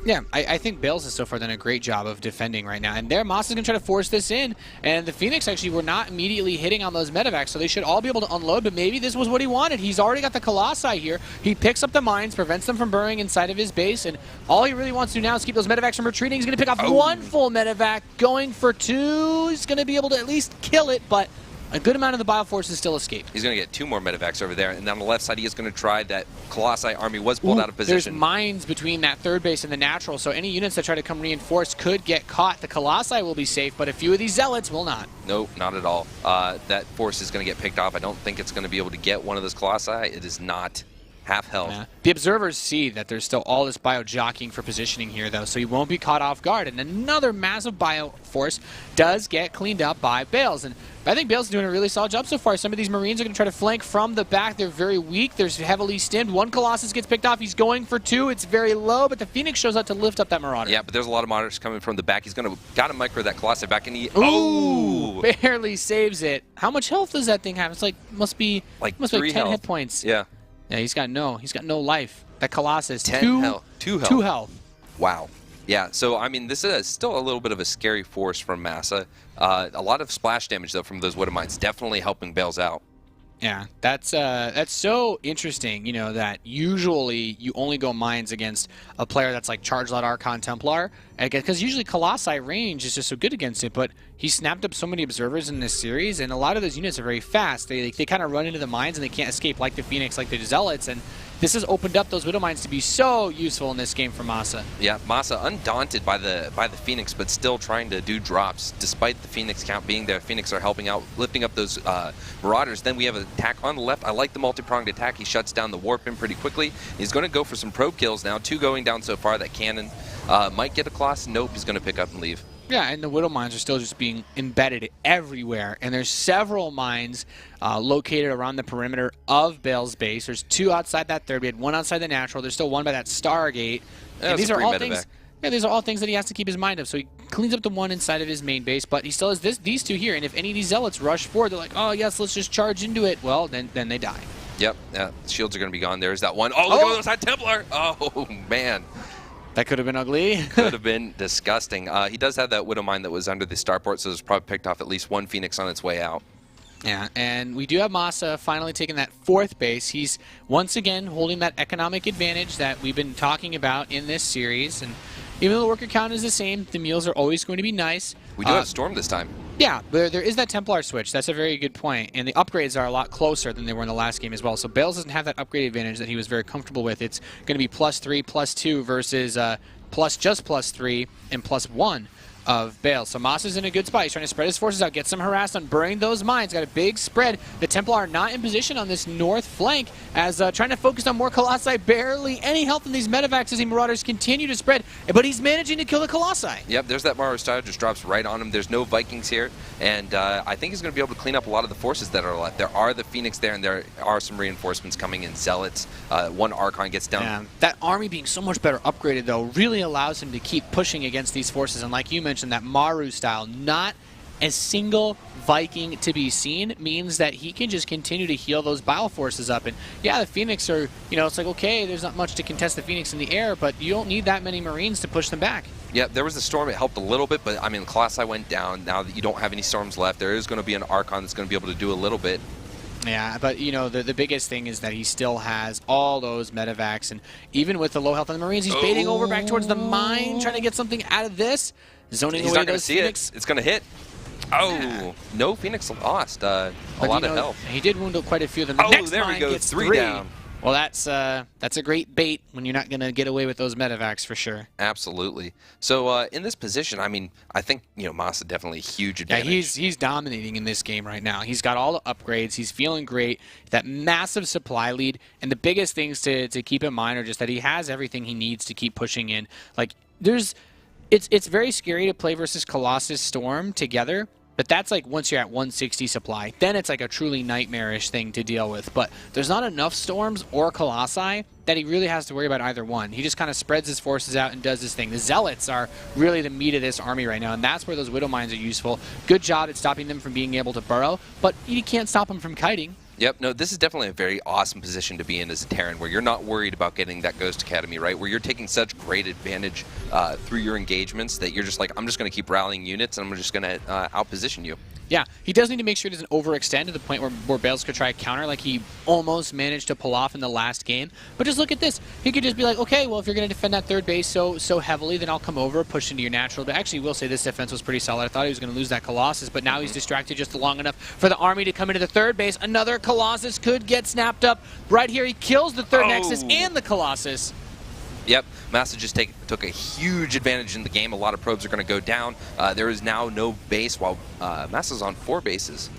Yeah, I think Bales has so far done a great job of defending right now. And there, MaSa's going to try to force this in. And the Phoenix actually were not immediately hitting on those medevacs, so they should all be able to unload. But maybe this was what he wanted. He's already got the Colossi here. He picks up the mines, prevents them from burrowing inside of his base. And all he really wants to do now is keep those medevacs from retreating. He's going to pick off 1 full medevac, going for 2. He's going to be able to at least kill it, but a good amount of the Bioforces still escape. He's going to get 2 more medevacs over there, and on the left side, he is going to try that Colossi army was pulled out of position. There's mines between that third base and the natural, so any units that try to come reinforced could get caught. The Colossi will be safe, but a few of these Zealots will not. Nope, not at all. That force is going to get picked off. I don't think it's going to be able to get one of those Colossi. It is not half health. Yeah. The observers see that there's still all this bio jockeying for positioning here, though, so he won't be caught off guard. And another massive bio force does get cleaned up by Bales. And I think Bales is doing a really solid job so far. Some of these Marines are going to try to flank from the back. They're very weak. They're heavily stimmed. 1 Colossus gets picked off. He's going for 2. It's very low, but the Phoenix shows up to lift up that Marauder. Yeah, but there's a lot of Marauders coming from the back. He's going to got to micro that Colossi back, and he barely saves it. How much health does that thing have? It's like must be 10 hit points. Yeah. Yeah, he's got no life. That Colossus, 2 health. 2 health. Wow. Yeah, so, I mean, this is still a little bit of a scary force from MaSa. A lot of splash damage, though, from those Widow Mines, definitely helping Bales out. Yeah, that's so interesting, you know, that usually you only go mines against a player that's like Charge Lot Archon Templar, because usually Colossi range is just so good against it, but he snapped up so many observers in this series, and a lot of those units are very fast. They kind of run into the mines and they can't escape, like the Phoenix, like the Zealots, and this has opened up those Widow Mines to be so useful in this game for MaSa. Yeah, MaSa undaunted by the Phoenix, but still trying to do drops. Despite the Phoenix count being there, Phoenix are helping out, lifting up those Marauders. Then we have an attack on the left. I like the multi-pronged attack. He shuts down the Warp in pretty quickly. He's going to go for some probe kills now. 2 going down so far. That cannon might get a Colossus. Nope, he's going to pick up and leave. Yeah, and the Widow Mines are still just being embedded everywhere. And there's several mines located around the perimeter of Bale's base. There's 2 outside that third. We had 1 outside the natural. There's still 1 by that Stargate. Yeah, and these are all things. Yeah, these are all things that he has to keep his mind of. So he cleans up the 1 inside of his main base, but he still has these 2 here. And if any of these Zealots rush forward, they're like, oh yes, let's just charge into it. Well, then they die. Yep. Yeah. Shields are going to be gone. There's that one. Oh, look at those Templar. Oh man. That could have been ugly. Could have been disgusting. He does have that Widow Mine that was under the starport, so it's probably picked off at least one Phoenix on its way out. Yeah, and we do have MaSa finally taking that 4th base. He's once again holding that economic advantage that we've been talking about in this series. And even though the worker count is the same, the meals are always going to be nice. We do have Storm this time. Yeah, but there is that Templar switch. That's a very good point. And the upgrades are a lot closer than they were in the last game as well. So Bales doesn't have that upgrade advantage that he was very comfortable with. It's going to be +3, +2 versus just +3 and +1 of Bales. So MaSa's in a good spot. He's trying to spread his forces out, get some harass on, burning those mines. Got a big spread. The Templar are not in position on this north flank as trying to focus on more Colossi. Barely any health in these medevacs as the Marauders continue to spread, but he's managing to kill the Colossi. Yep, there's that Marauder style, just drops right on him. There's no Vikings here, and I think he's going to be able to clean up a lot of the forces that are left. There are the Phoenix there, and there are some reinforcements coming in. Zealots, one Archon gets down. Yeah, that army being so much better upgraded, though, really allows him to keep pushing against these forces. And like you mentioned, that Maru style, not a single Viking to be seen, means that he can just continue to heal those bile forces up. And yeah, the Phoenix are, it's like, okay, there's not much to contest the Phoenix in the air, but you don't need that many Marines to push them back. Yeah, there was a storm. It helped a little bit, but I mean, Colossi went down. Now that you don't have any storms left, there is going to be an Archon that's going to be able to do a little bit. Yeah, but the biggest thing is that he still has all those medevacs, and even with the low health on the Marines, he's baiting over back towards the mine, trying to get something out of this. Zoning He's away not going to those see Phoenix. It's going to hit. Oh, yeah. No Phoenix lost. A lot of health. He did wound quite a few of them. The next there we mine go. Gets 3 down. Well, that's a great bait when you're not going to get away with those medevacs for sure. Absolutely. So in this position, I mean, I think MaSa definitely a huge advantage. Yeah, he's dominating in this game right now. He's got all the upgrades. He's feeling great. That massive supply lead, and the biggest things to keep in mind are just that he has everything he needs to keep pushing in. Like it's very scary to play versus Colossus Storm together. But that's like once you're at 160 supply, then it's like a truly nightmarish thing to deal with. But there's not enough Storms or Colossi that he really has to worry about either one. He just kind of spreads his forces out and does his thing. The Zealots are really the meat of this army right now, and that's where those Widow Mines are useful. Good job at stopping them from being able to burrow, but you can't stop them from kiting. Yep, no, this is definitely a very awesome position to be in as a Terran, where you're not worried about getting that Ghost Academy, right? Where you're taking such great advantage through your engagements that you're just like, I'm just going to keep rallying units, and I'm just going to outposition you. Yeah, he does need to make sure he doesn't overextend to the point where Bales could try a counter like he almost managed to pull off in the last game. But just look at this. He could just be like, okay, well, if you're going to defend that 3rd base so heavily, then I'll come over, push into your natural. But actually, we'll say this defense was pretty solid. I thought he was going to lose that Colossus, but now he's distracted just long enough for the army to come into the 3rd base. Another Colossus could get snapped up. Right here, he kills the 3rd Nexus and the Colossus. Yep, MaSa just took a huge advantage in the game. A lot of probes are going to go down. There is now no base while MaSa's on 4 bases.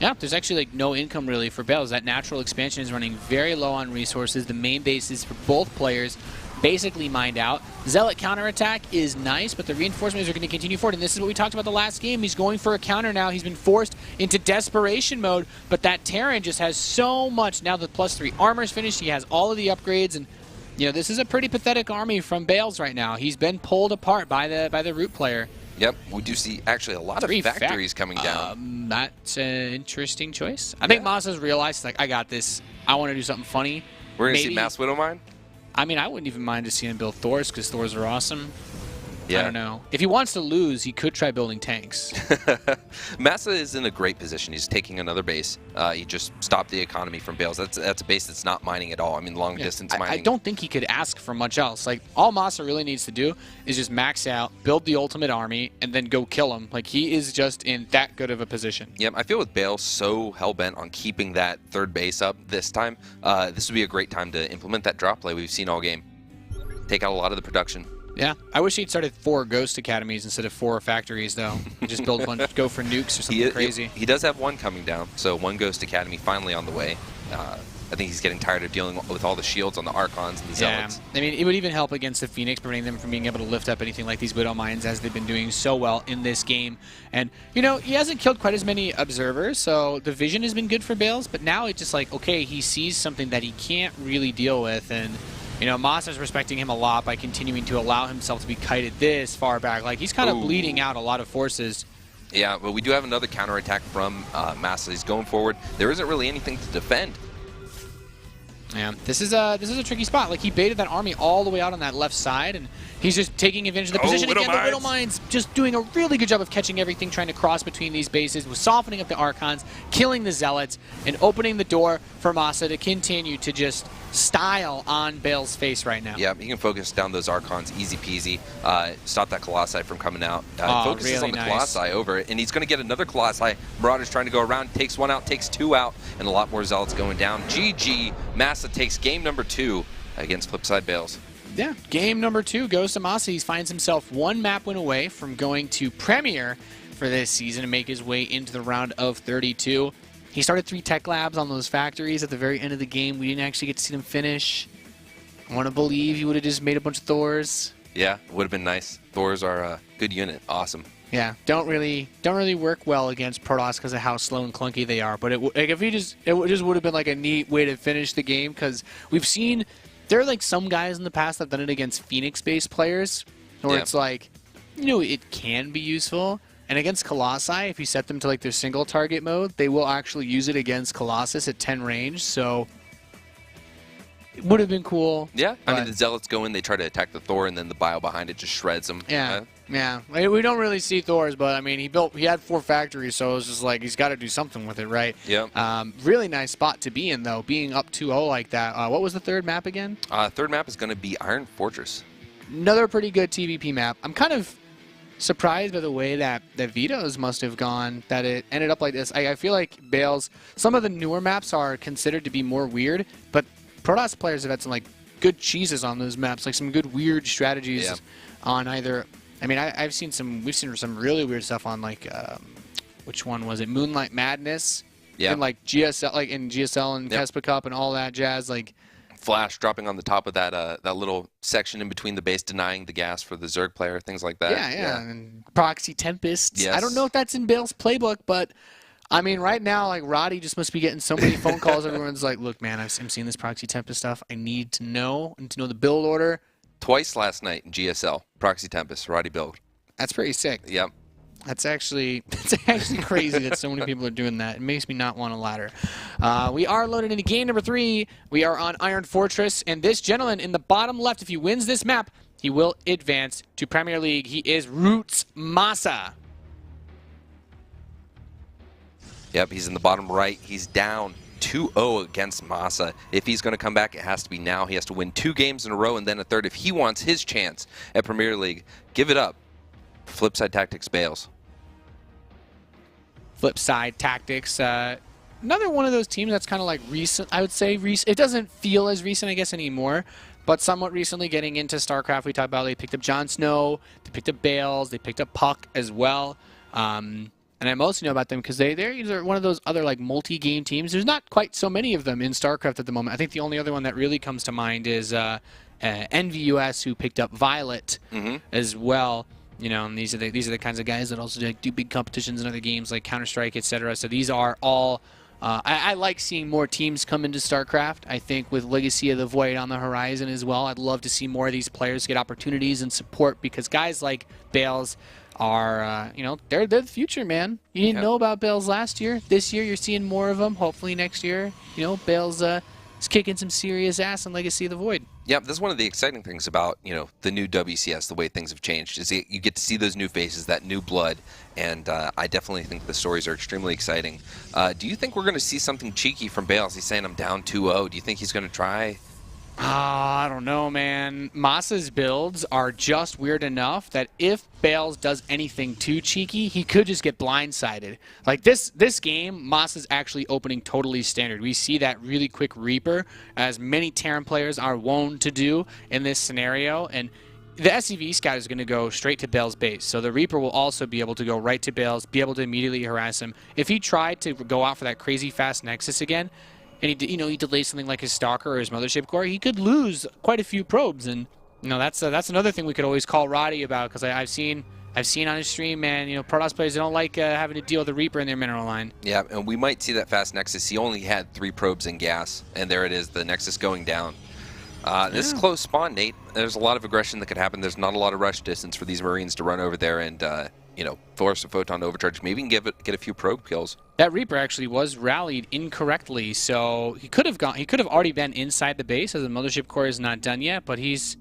Yeah, there's actually like no income really for Bales. That natural expansion is running very low on resources. The main bases for both players basically mined out. Zealot counterattack is nice, but the reinforcements are going to continue forward. And this is what we talked about the last game. He's going for a counter now. He's been forced into desperation mode, but that Terran just has so much. Now the +3 armor's finished. He has all of the upgrades, and this is a pretty pathetic army from Bales right now. He's been pulled apart by the root player. Yep, we do see actually a lot of factories coming down. That's an interesting choice. I think MaSa's realized, like, I got this. I want to do something funny. We're going to see Mass Widow Mine? I mean, I wouldn't even mind to see him build Thors because Thors are awesome. Yeah. I don't know. If he wants to lose, he could try building tanks. MaSa is in a great position. He's taking another base. He just stopped the economy from Bales. That's a base that's not mining at all. I mean, long distance mining. I don't think he could ask for much else. Like, all MaSa really needs to do is just max out, build the ultimate army, and then go kill him. Like, he is just in that good of a position. Yep, I feel with Bales so hell-bent on keeping that 3rd base up this time, this would be a great time to implement that drop play we've seen all game. Take out a lot of the production. Yeah, I wish he'd started 4 Ghost Academies instead of 4 factories, though. Just build a bunch, go for nukes or something crazy. He does have 1 coming down, so 1 Ghost Academy finally on the way. I think he's getting tired of dealing with all the shields on the Archons and the Zealots. I mean, it would even help against the Phoenix, preventing them from being able to lift up anything like these Widow Mines, as they've been doing so well in this game. And, he hasn't killed quite as many observers, so the vision has been good for Bales, but now it's just like, okay, he sees something that he can't really deal with, and MaSa's respecting him a lot by continuing to allow himself to be kited this far back. Like, he's kind of bleeding out a lot of forces. Yeah, but we do have another counterattack from MaSa. He's going forward. There isn't really anything to defend. Yeah, this is a tricky spot. Like, he baited that army all the way out on that left side, and he's just taking advantage of the position again. The Widow Mines just doing a really good job of catching everything, trying to cross between these bases, with softening up the Archons, killing the Zealots, and opening the door for MaSa to continue to just style on Bale's face right now. Yeah, he can focus down those Archons, easy peasy. Stop that Colossi from coming out. Focuses really on the nice. Colossi over it, and he's going to get another Colossi. Marauder's trying to go around, takes one out, takes two out, and a lot more Zealots going down. GG, MaSa takes game number 2 against Flipside Bales. Yeah, game number 2 goes to MaSa. He finds himself one map win away from going to Premier for this season and make his way into the round of 32. He started 3 tech labs on those factories at the very end of the game. We didn't actually get to see them finish. I want to believe he would have just made a bunch of Thors. Yeah, would have been nice. Thors are a good unit. Awesome. Yeah, don't really work well against Protoss because of how slow and clunky they are. But it just would have been like a neat way to finish the game, because we've seen there are like some guys in the past that have done it against Phoenix-based players, where it's like, it can be useful. And against Colossi, if you set them to like their single target mode, they will actually use it against Colossus at 10 range. So it would have been cool. Yeah, I mean, the Zealots go in, they try to attack the Thor, and then the bio behind it just shreds them. Yeah, yeah. We don't really see Thors, but I mean, he had 4 factories, so it was just like he's got to do something with it, right? Yeah. Really nice spot to be in, though, being up 2-0 like that. What was the third map again? Third map is going to be Iron Fortress. Another pretty good TvP map. I'm kind of surprised by the way that the vetoes must have gone, that it ended up like this. I feel like Bales, some of the newer maps are considered to be more weird, but Protoss players have had some like good cheeses on those maps, like some good weird strategies on either. I mean, we've seen some really weird stuff on like which one was it? Moonlight Madness. Yeah. And like GSL, like in GSL and Kespa Cup and all that jazz, like. Flash dropping on the top of that that little section in between the base, denying the gas for the Zerg player, things like that. Yeah. And Proxy Tempests. Yes. I don't know if that's in Bale's playbook, but I mean, right now, like, Roddy just must be getting so many phone calls. Everyone's like, look, man, I'm seeing this Proxy Tempest stuff. I need to know the build order. Twice last night in GSL, Proxy Tempest, Roddy build. That's pretty sick. Yep. That's actually crazy that so many people are doing that. It makes me not want a ladder. We are loaded into game number 3. We are on Iron Fortress, and this gentleman in the bottom left, if he wins this map, he will advance to Premier League. He is Roots MaSa. Yep, he's in the bottom right. He's down 2-0 against MaSa. If he's going to come back, it has to be now. He has to win 2 games in a row and then a third if he wants his chance at Premier League. Give it up. Flipside Tactics Bales. Flipside Tactics. Another one of those teams that's kind of like recent, I would say. It doesn't feel as recent, I guess, anymore, but somewhat recently getting into StarCraft. We talked about they picked up Jon Snow, they picked up Bales, they picked up Puck as well. And I mostly know about them because they're one of those other like multi-game teams. There's not quite so many of them in StarCraft at the moment. I think the only other one that really comes to mind is NVUS, who picked up Violet as well. And these are the kinds of guys that also do big competitions in other games like Counter-Strike, etc. So these are all. I like seeing more teams come into StarCraft. I think with Legacy of the Void on the horizon as well, I'd love to see more of these players get opportunities and support, because guys like Bales are, they're the future, man. You didn't know about Bales last year. This year, you're seeing more of them. Hopefully next year, Bales is kicking some serious ass in Legacy of the Void. Yeah, this is one of the exciting things about, the new WCS, the way things have changed, is you get to see those new faces, that new blood, and I definitely think the stories are extremely exciting. Do you think we're going to see something cheeky from Bales? He's saying I'm down 2-0. Do you think he's going to try? I don't know, man. MaSa's builds are just weird enough that if Bales does anything too cheeky, he could just get blindsided. Like this game, MaSa's actually opening totally standard. We see that really quick Reaper, as many Terran players are wont to do in this scenario, and the SCV scout is going to go straight to Bale's base, so the Reaper will also be able to go right to Bale's, be able to immediately harass him. If he tried to go out for that crazy fast Nexus again, and he delays something like his Stalker or his Mothership Core, he could lose quite a few probes. And that's another thing we could always call Roddy about, because I've seen on his stream, man, Protoss players, they don't like having to deal with the Reaper in their mineral line. Yeah, and we might see that fast Nexus. He only had 3 probes in gas, and there it is, the Nexus going down. This is close spawn, Nate. There's a lot of aggression that could happen. There's not a lot of rush distance for these Marines to run over there and you know, force a photon overcharge, maybe get a few probe kills. That Reaper actually was rallied incorrectly, so he could have already been inside the base, as the mothership core is not done yet, but he's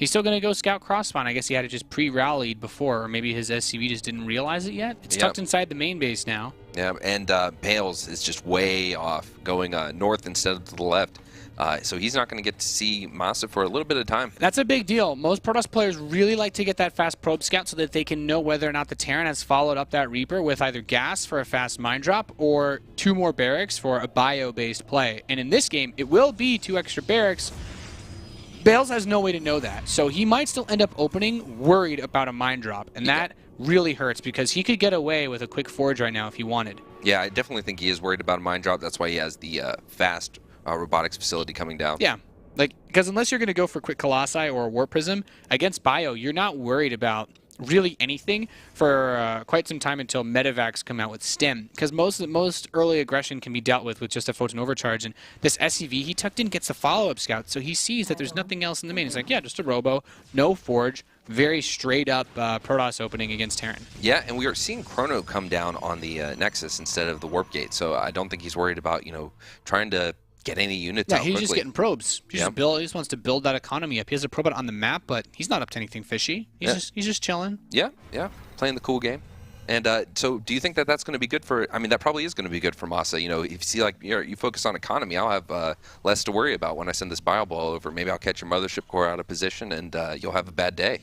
still going to go scout cross-spawn. I guess he had it just pre-rallied before, or maybe his SCV just didn't realize it yet. It's tucked inside the main base now. Yeah, and Bales is just way off, going north instead of to the left. So he's not going to get to see MaSa for a little bit of time. That's a big deal. Most Protoss players really like to get that fast probe scout so that they can know whether or not the Terran has followed up that Reaper with either gas for a fast mine drop or 2 more barracks for a bio-based play. And in this game, it will be 2 extra barracks. Bales has no way to know that, so he might still end up opening worried about a mine drop, and that really hurts because he could get away with a quick forge right now if he wanted. Yeah, I definitely think he is worried about a mine drop. That's why he has the fast robotics facility coming down. Yeah, like, because unless you're going to go for quick Colossi or a Warp Prism, against Bio, you're not worried about really anything for quite some time until Medivacs come out with Stim, because most early aggression can be dealt with just a photon overcharge, and this SCV he tucked in gets a follow-up scout, so he sees that there's nothing else in the main. He's like, yeah, just a robo, no forge, very straight up Protoss opening against Terran. Yeah, and we are seeing Chrono come down on the Nexus instead of the Warp Gate, so I don't think he's worried about, you know, trying to get any units out he's quickly. Just getting probes. He just wants to build that economy up. He has a probot on the map, but he's not up to anything fishy. He's just chilling. Yeah, playing the cool game. And so, do you think that that's going to be good for? I mean, that probably is going to be good for MaSa. You know, if you see like you focus on economy, I'll have less to worry about when I send this bio ball over. Maybe I'll catch your mothership core out of position, and you'll have a bad day.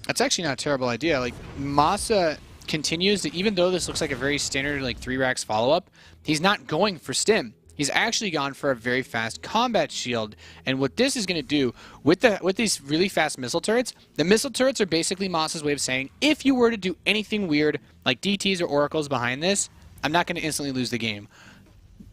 That's actually not a terrible idea. Like MaSa continues to, even though this looks like a very standard like 3 racks follow up, he's not going for Stim. He's actually gone for a very fast combat shield, and what this is going to do with these really fast missile turrets, the missile turrets are basically MaSa's way of saying, if you were to do anything weird, like DTs or Oracles behind this, I'm not going to instantly lose the game.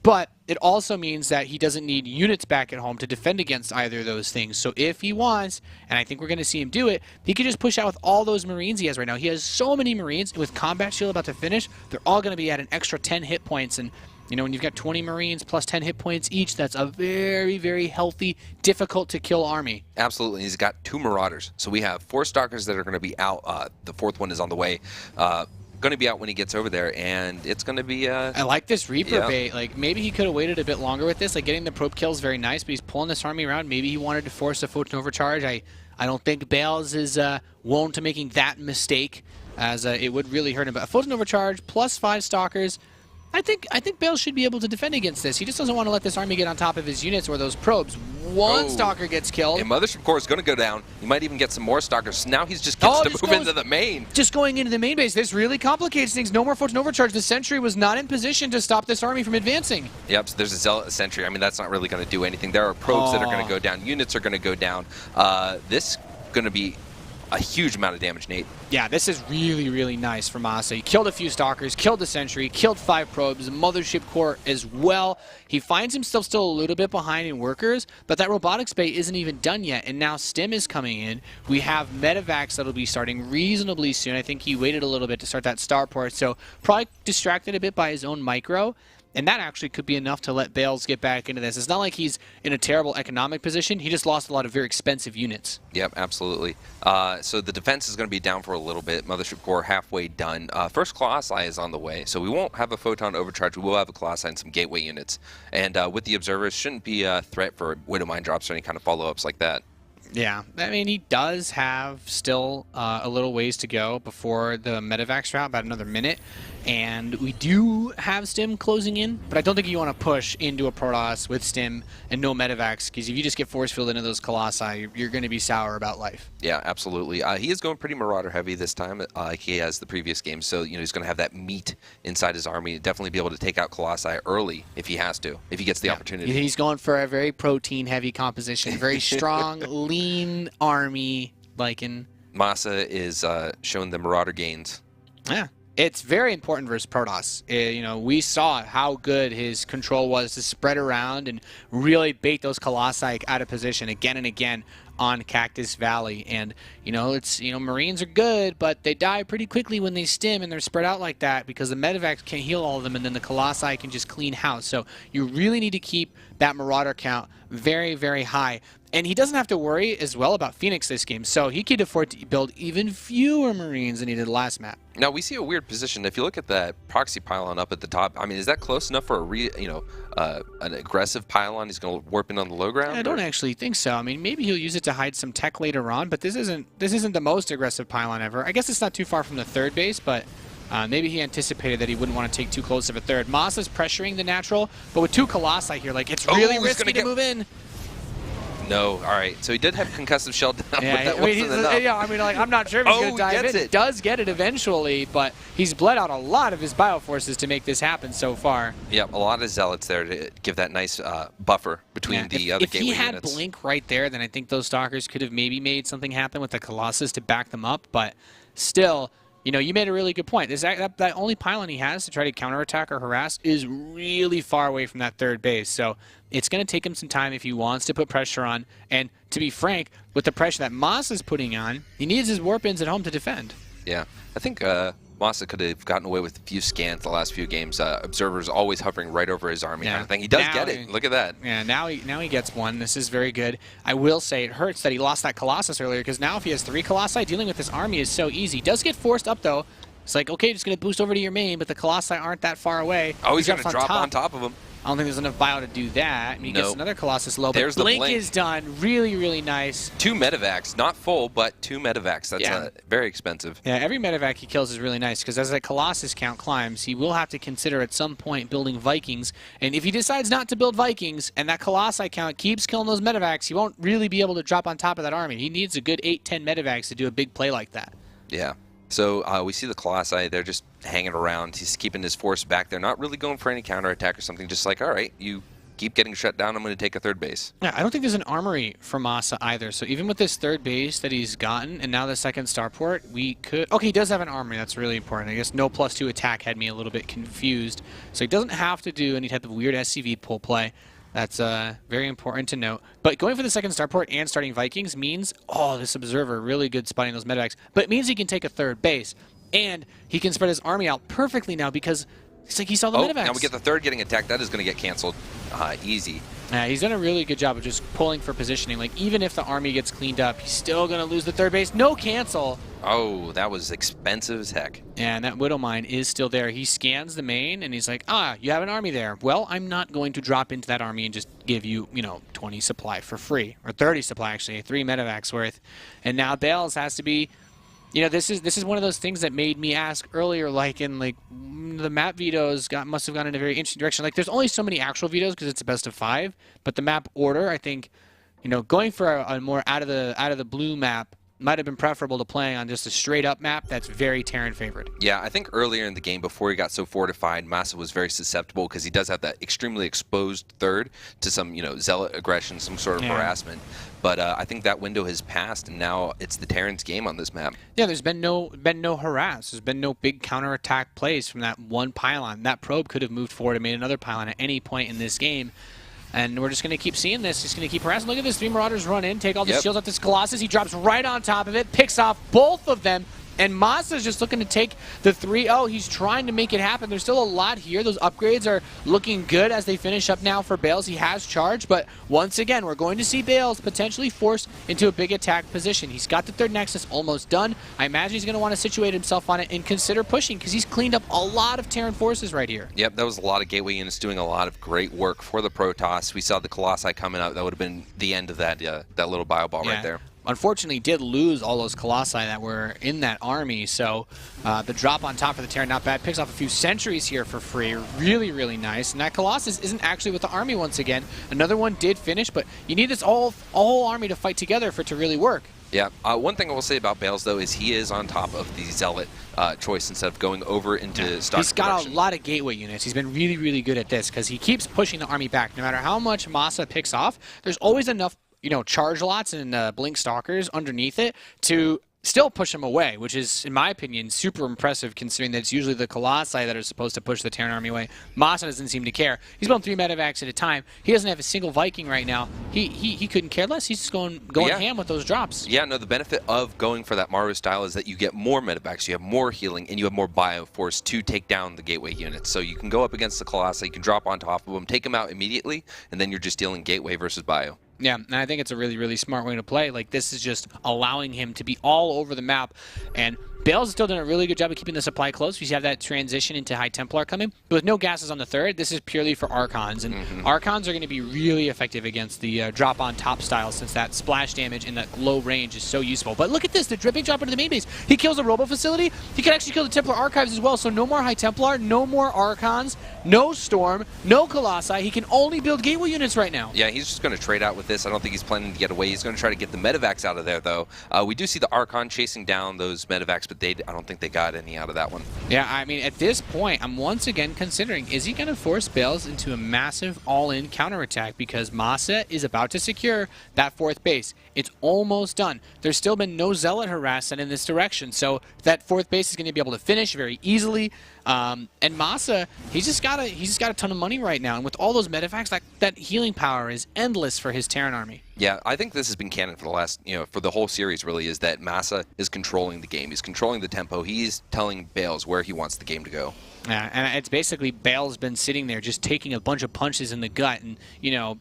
But it also means that he doesn't need units back at home to defend against either of those things. So if he wants, and I think we're going to see him do it, he could just push out with all those Marines he has right now. He has so many Marines, and with combat shield about to finish, they're all going to be at an extra 10 hit points, and you know, when you've got 20 Marines plus 10 hit points each, that's a very, very healthy, difficult-to-kill army. Absolutely. He's got 2 Marauders. So we have 4 Stalkers that are going to be out. The 4th one is on the way. Going to be out when he gets over there, and it's going to be... I like this Reaper bait. Like, maybe he could have waited a bit longer with this. Like, getting the probe kill is very nice, but he's pulling this army around. Maybe he wanted to force a photon overcharge. I don't think Bales is wont to making that mistake, as it would really hurt him. But a photon overcharge plus 5 Stalkers... I think Bales should be able to defend against this. He just doesn't want to let this army get on top of his units or those probes. One Stalker gets killed. And Mothership Core is going to go down. He might even get some more Stalkers. So now he's just gets to move into the main. Just going into the main base. This really complicates things. No more photon overcharge. The Sentry was not in position to stop this army from advancing. Yep, so there's a Zealot Sentry. I mean, that's not really going to do anything. There are probes that are going to go down. Units are going to go down. This is going to be a huge amount of damage, Nate. Yeah, this is really, really nice for MaSa. He killed a few Stalkers, killed the Sentry, killed 5 probes, the Mothership Core as well. He finds himself still a little bit behind in workers, but that robotics bay isn't even done yet, and now Stim is coming in. We have Medivacs that'll be starting reasonably soon. I think he waited a little bit to start that starport, so probably distracted a bit by his own micro. And that actually could be enough to let Bales get back into this. It's not like he's in a terrible economic position. He just lost a lot of very expensive units. Yep, absolutely. So the defense is going to be down for a little bit. Mothership Core halfway done. First Colossi is on the way, so we won't have a Photon Overcharge. We will have a Colossi and some Gateway units. And with the Observers, shouldn't be a threat for Widow Mine drops or any kind of follow-ups like that. Yeah, I mean, he does have still a little ways to go before the Medivacs route, about another minute. And we do have Stim closing in, but I don't think you want to push into a Protoss with Stim and no Medivacs, because if you just get force field into those Colossi, you're going to be sour about life. Yeah, absolutely. He is going pretty Marauder heavy this time, like he has the previous game, so you know he's going to have that meat inside his army, definitely be able to take out Colossi early if he has to, if he gets the opportunity. He's going for a very protein-heavy composition, very strong, lean army, like in... MaSa is showing the Marauder gains. Yeah. It's very important versus Protoss. You know, we saw how good his control was to spread around and really bait those Colossi out of position again and again on Cactus Valley. And, you know, it's, you know, Marines are good, but they die pretty quickly when they stim and they're spread out like that because the Medivacs can't heal all of them and then the Colossi can just clean house. So you really need to keep that Marauder count very, very high. And he doesn't have to worry as well about Phoenix this game, so he could afford to build even fewer Marines than he did last map. Now we see a weird position. If you look at that proxy pylon up at the top, I mean, is that close enough for an aggressive pylon? He's going to warp in on the low ground. I don't actually think so. I mean, maybe he'll use it to hide some tech later on, but this isn't the most aggressive pylon ever. I guess it's not too far from the third base, but maybe he anticipated that he wouldn't want to take too close of a third. MaSa's pressuring the natural, but with 2 Colossi here, like it's really risky to move in. No, all right. So he did have concussive shell down, but that wasn't enough. Yeah, I mean, like, I'm not sure if he's going to dive in. He does get it eventually, but he's bled out a lot of his bioforces to make this happen so far. Yep, a lot of zealots there to give that nice buffer between the other gateway units. If he had Blink right there, then I think those Stalkers could have maybe made something happen with the Colossus to back them up, but still, you know, you made a really good point. That only pylon he has to try to counterattack or harass is really far away from that third base. So it's going to take him some time if he wants to put pressure on. And to be frank, with the pressure that MaSa is putting on, he needs his warp-ins at home to defend. Yeah, I think MaSa could have gotten away with a few scans the last few games. Observers always hovering right over his army kind of thing. He does get it. Look at that. Yeah, now he gets one. This is very good. I will say it hurts that he lost that Colossus earlier, because now if he has 3 Colossi, dealing with this army is so easy. He does get forced up, though. It's like, okay, just going to boost over to your main, but the Colossi aren't that far away. Oh, he's going to drop on top of him. I don't think there's enough bio to do that. And he gets another Colossus low, but Blink is done. Really, really nice. 2 medevacs. Not full, but 2 medevacs. That's very expensive. Yeah, every medevac he kills is really nice, because as that Colossus count climbs, he will have to consider at some point building Vikings. And if he decides not to build Vikings, and that Colossi count keeps killing those medevacs, he won't really be able to drop on top of that army. He needs a good 8-10 medevacs to do a big play like that. Yeah. So we see the Colossi, they're just hanging around. He's keeping his force back. They're not really going for any counterattack or something, just like, all right, you keep getting shut down, I'm going to take a third base. Yeah, I don't think there's an armory for MaSa either. So even with this third base that he's gotten, and now the second starport, we could... Okay, he does have an armory. That's really important. I guess no +2 attack had me a little bit confused. So he doesn't have to do any type of weird SCV pull play. That's very important to note. But going for the second starport and starting Vikings means, oh, this Observer, really good spotting those medevacs. But it means he can take a third base. And he can spread his army out perfectly now, because it's like he saw the medevacs. Now we get the third getting attacked. That is going to get canceled easy. Yeah, he's done a really good job of just pulling for positioning. Like, even if the army gets cleaned up, he's still going to lose the third base. No cancel. Oh, that was expensive as heck. Yeah, and that Widow Mine is still there. He scans the main, and he's like, you have an army there. Well, I'm not going to drop into that army and just give you, 20 supply for free. Or 30 supply, actually. 3 medevacs worth. And now Bales has to be... this is one of those things that made me ask earlier, the map vetoes must have gone in a very interesting direction. Like, there's only so many actual vetoes because it's a best of 5, but the map order, I think, going for a more out of the blue map might have been preferable to playing on just a straight up map that's very Terran favored. Yeah, I think earlier in the game, before he got so fortified, MaSa was very susceptible because he does have that extremely exposed third to some, zealot aggression, some sort of harassment. But I think that window has passed, and now it's the Terran's game on this map. Yeah, there's been no harass. There's been no big counterattack plays from that one pylon. That probe could have moved forward and made another pylon at any point in this game. And we're just going to keep seeing this. He's going to keep harassing. Look at this. 3 Marauders run in, take all the shields off this Colossus. He drops right on top of it, picks off both of them. And MaSa's just looking to take the 3-0. He's trying to make it happen. There's still a lot here. Those upgrades are looking good as they finish up now for Bales. He has charge, but once again, we're going to see Bales potentially forced into a big attack position. He's got the third Nexus almost done. I imagine he's going to want to situate himself on it and consider pushing, because he's cleaned up a lot of Terran forces right here. Yep, that was a lot of gateway units doing a lot of great work for the Protoss. We saw the Colossi coming out. That would have been the end of that little bio ball right there. Unfortunately, did lose all those Colossi that were in that army, so the drop on top for the Terran, not bad. Picks off a few sentries here for free. Really, really nice. And that Colossus isn't actually with the army once again. Another one did finish, but you need this whole army to fight together for it to really work. Yeah, one thing I will say about Bales, though, is he is on top of the Zealot choice instead of going over into stock He's got production. A lot of gateway units. He's been really, really good at this because he keeps pushing the army back. No matter how much MaSa picks off, there's always enough charge lots and Blink Stalkers underneath it to still push him away, which is, in my opinion, super impressive considering that it's usually the Colossi that are supposed to push the Terran army away. MaSa doesn't seem to care. He's building 3 medevacs at a time. He doesn't have a single Viking right now. He couldn't care less. He's just going ham with those drops. Yeah, no, the benefit of going for that Maru style is that you get more medevacs, you have more healing, and you have more bioforce to take down the gateway units. So you can go up against the Colossi, you can drop on top of them, take them out immediately, and then you're just dealing gateway versus bio. Yeah, and I think it's a really, really smart way to play. Like, this is just allowing him to be all over the map. And Bale's still done a really good job of keeping the supply close. We have that transition into High Templar coming. But with no gases on the 3rd, this is purely for Archons. And Archons are going to be really effective against the drop-on-top style since that splash damage in that low range is so useful. But look at this, the dripping drop into the main base. He kills the Robo Facility. He can actually kill the Templar Archives as well. So no more High Templar, no more Archons, no Storm, no Colossi. He can only build gateway units right now. Yeah, he's just going to trade out with this. I don't think he's planning to get away. He's going to try to get the medevacs out of there, though. We do see the Archon chasing down those medevacs, but I don't think they got any out of that one. Yeah, I mean, at this point, I'm once again considering, is he going to force Bales into a massive all-in counterattack? Because MaSa is about to secure that 4th base. It's almost done. There's still been no Zealot harassment in this direction, so that 4th base is going to be able to finish very easily. And MaSa, he's just got a ton of money right now, and with all those medevacs, that healing power is endless for his Terran army. Yeah, I think this has been canon for the last, for the whole series really, is that MaSa is controlling the game. He's controlling the tempo. He's telling Bales where he wants the game to go. Yeah, and it's basically Bale's been sitting there just taking a bunch of punches in the gut, and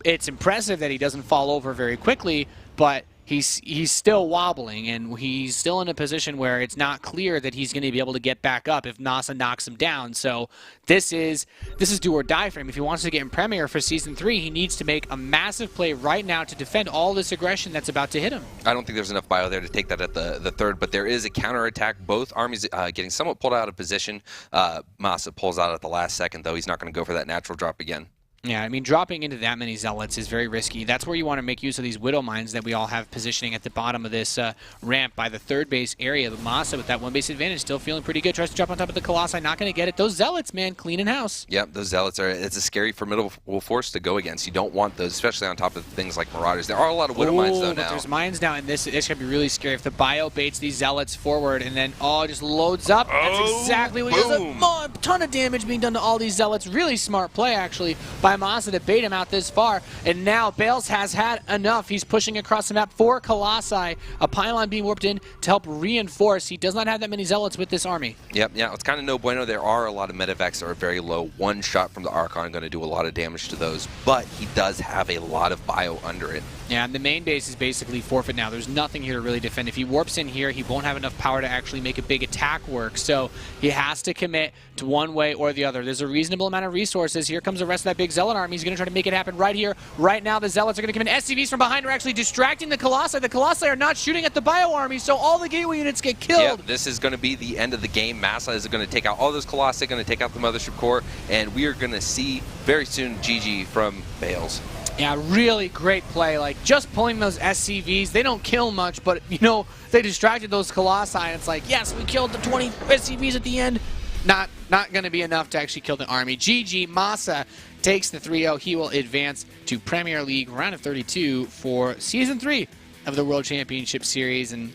it's impressive that he doesn't fall over very quickly, but he's still wobbling, and he's still in a position where it's not clear that he's going to be able to get back up if MaSa knocks him down. So this is do or die for him. If he wants to get in Premier for Season 3, he needs to make a massive play right now to defend all this aggression that's about to hit him. I don't think there's enough bio there to take that at the 3rd, but there is a counterattack. Both armies getting somewhat pulled out of position. MaSa pulls out at the last second, though. He's not going to go for that natural drop again. Yeah, I mean, dropping into that many Zealots is very risky. That's where you want to make use of these Widow Mines that we all have positioning at the bottom of this ramp by the 3rd base area. But MaSa, with that 1 base advantage, still feeling pretty good. Tries to drop on top of the Colossi, not going to get it. Those Zealots, man, cleaning house. Yep, those Zealots it's a scary, formidable force to go against. You don't want those, especially on top of things like Marauders. There are a lot of Widow Mines, though, now. But there's mines now, and this going to be really scary. If the bio baits these Zealots forward and then, just loads up, that's exactly what he does. A ton of damage being done to all these Zealots. Really smart play, actually, by MaSa to bait him out this far, and now Bales has had enough. He's pushing across the map for Colossi, a pylon being warped in to help reinforce. He does not have that many Zealots with this army. Yep, yeah, it's kind of no bueno. There are a lot of medevacs that are very low. One shot from the Archon going to do a lot of damage to those, but he does have a lot of bio under it. Yeah, and the main base is basically forfeit now. There's nothing here to really defend. If he warps in here, he won't have enough power to actually make a big attack work, so he has to commit to one way or the other. There's a reasonable amount of resources. Here comes the rest of that big Zealot army. He's going to try to make it happen right here, right now. The Zealots are going to come in. SCVs from behind are actually distracting the Colossi. The Colossi are not shooting at the bio army, so all the gateway units get killed. Yeah, this is going to be the end of the game. MaSa is going to take out all those Colossi, going to take out the Mothership Core, and we are going to see very soon GG from Bales. Yeah, really great play. Like, just pulling those SCVs, they don't kill much, but, they distracted those Colossi, and it's like, yes, we killed the 20 SCVs at the end. Not going to be enough to actually kill the army. GG, MaSa takes the 3-0. He will advance to Premier League round of 32 for Season 3 of the World Championship Series, and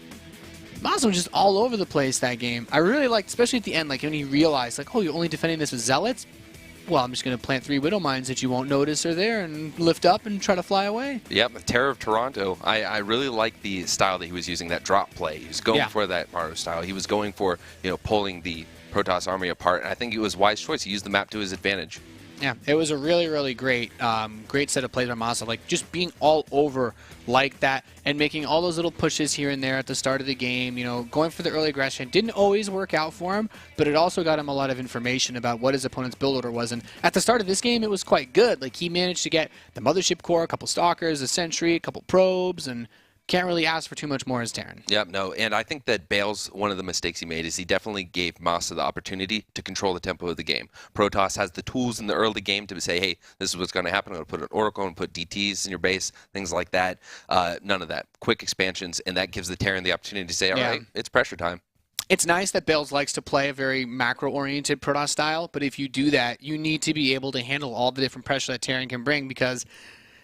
MaSa was just all over the place that game. I really liked, especially at the end, like when he realized, like, oh, you're only defending this with Zealots? Well, I'm just going to plant 3 Widow Mines that you won't notice are there and lift up and try to fly away. Yep, Terror of Toronto. I really like the style that he was using, that drop play. He was going for that Maru style. He was going for, pulling the Protoss army apart, and I think it was a wise choice. He used the map to his advantage. Yeah, it was a really, really great set of plays by MaSa. Like, just being all over like that and making all those little pushes here and there at the start of the game, going for the early aggression. Didn't always work out for him, but it also got him a lot of information about what his opponent's build order was. And at the start of this game, it was quite good. Like, he managed to get the Mothership Core, a couple Stalkers, a Sentry, a couple Probes, and can't really ask for too much more as Terran. Yep, no, and I think that Bales, one of the mistakes he made is he definitely gave MaSa the opportunity to control the tempo of the game. Protoss has the tools in the early game to say, hey, this is what's going to happen. I'm going to put an Oracle and put DTs in your base, things like that. None of that. Quick expansions, and that gives the Terran the opportunity to say, all right, it's pressure time. It's nice that Bales likes to play a very macro-oriented Protoss style, but if you do that, you need to be able to handle all the different pressure that Terran can bring, because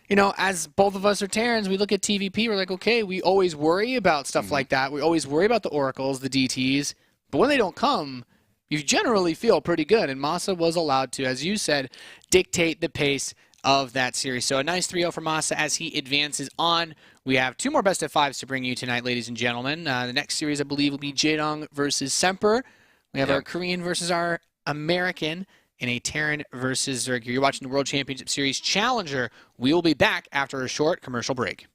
you know, as both of us are Terrans, we look at TvP, we're like, okay, we always worry about stuff like that. We always worry about the Oracles, the DTs, but when they don't come, you generally feel pretty good. And MaSa was allowed to, as you said, dictate the pace of that series. So a nice 3-0 for MaSa as he advances on. We have 2 more best of 5s to bring you tonight, ladies and gentlemen. The next series, I believe, will be Jaedong versus Semper. We have our Korean versus our American in a Terran versus Zerg. You're watching the World Championship Series Challenger. We will be back after a short commercial break.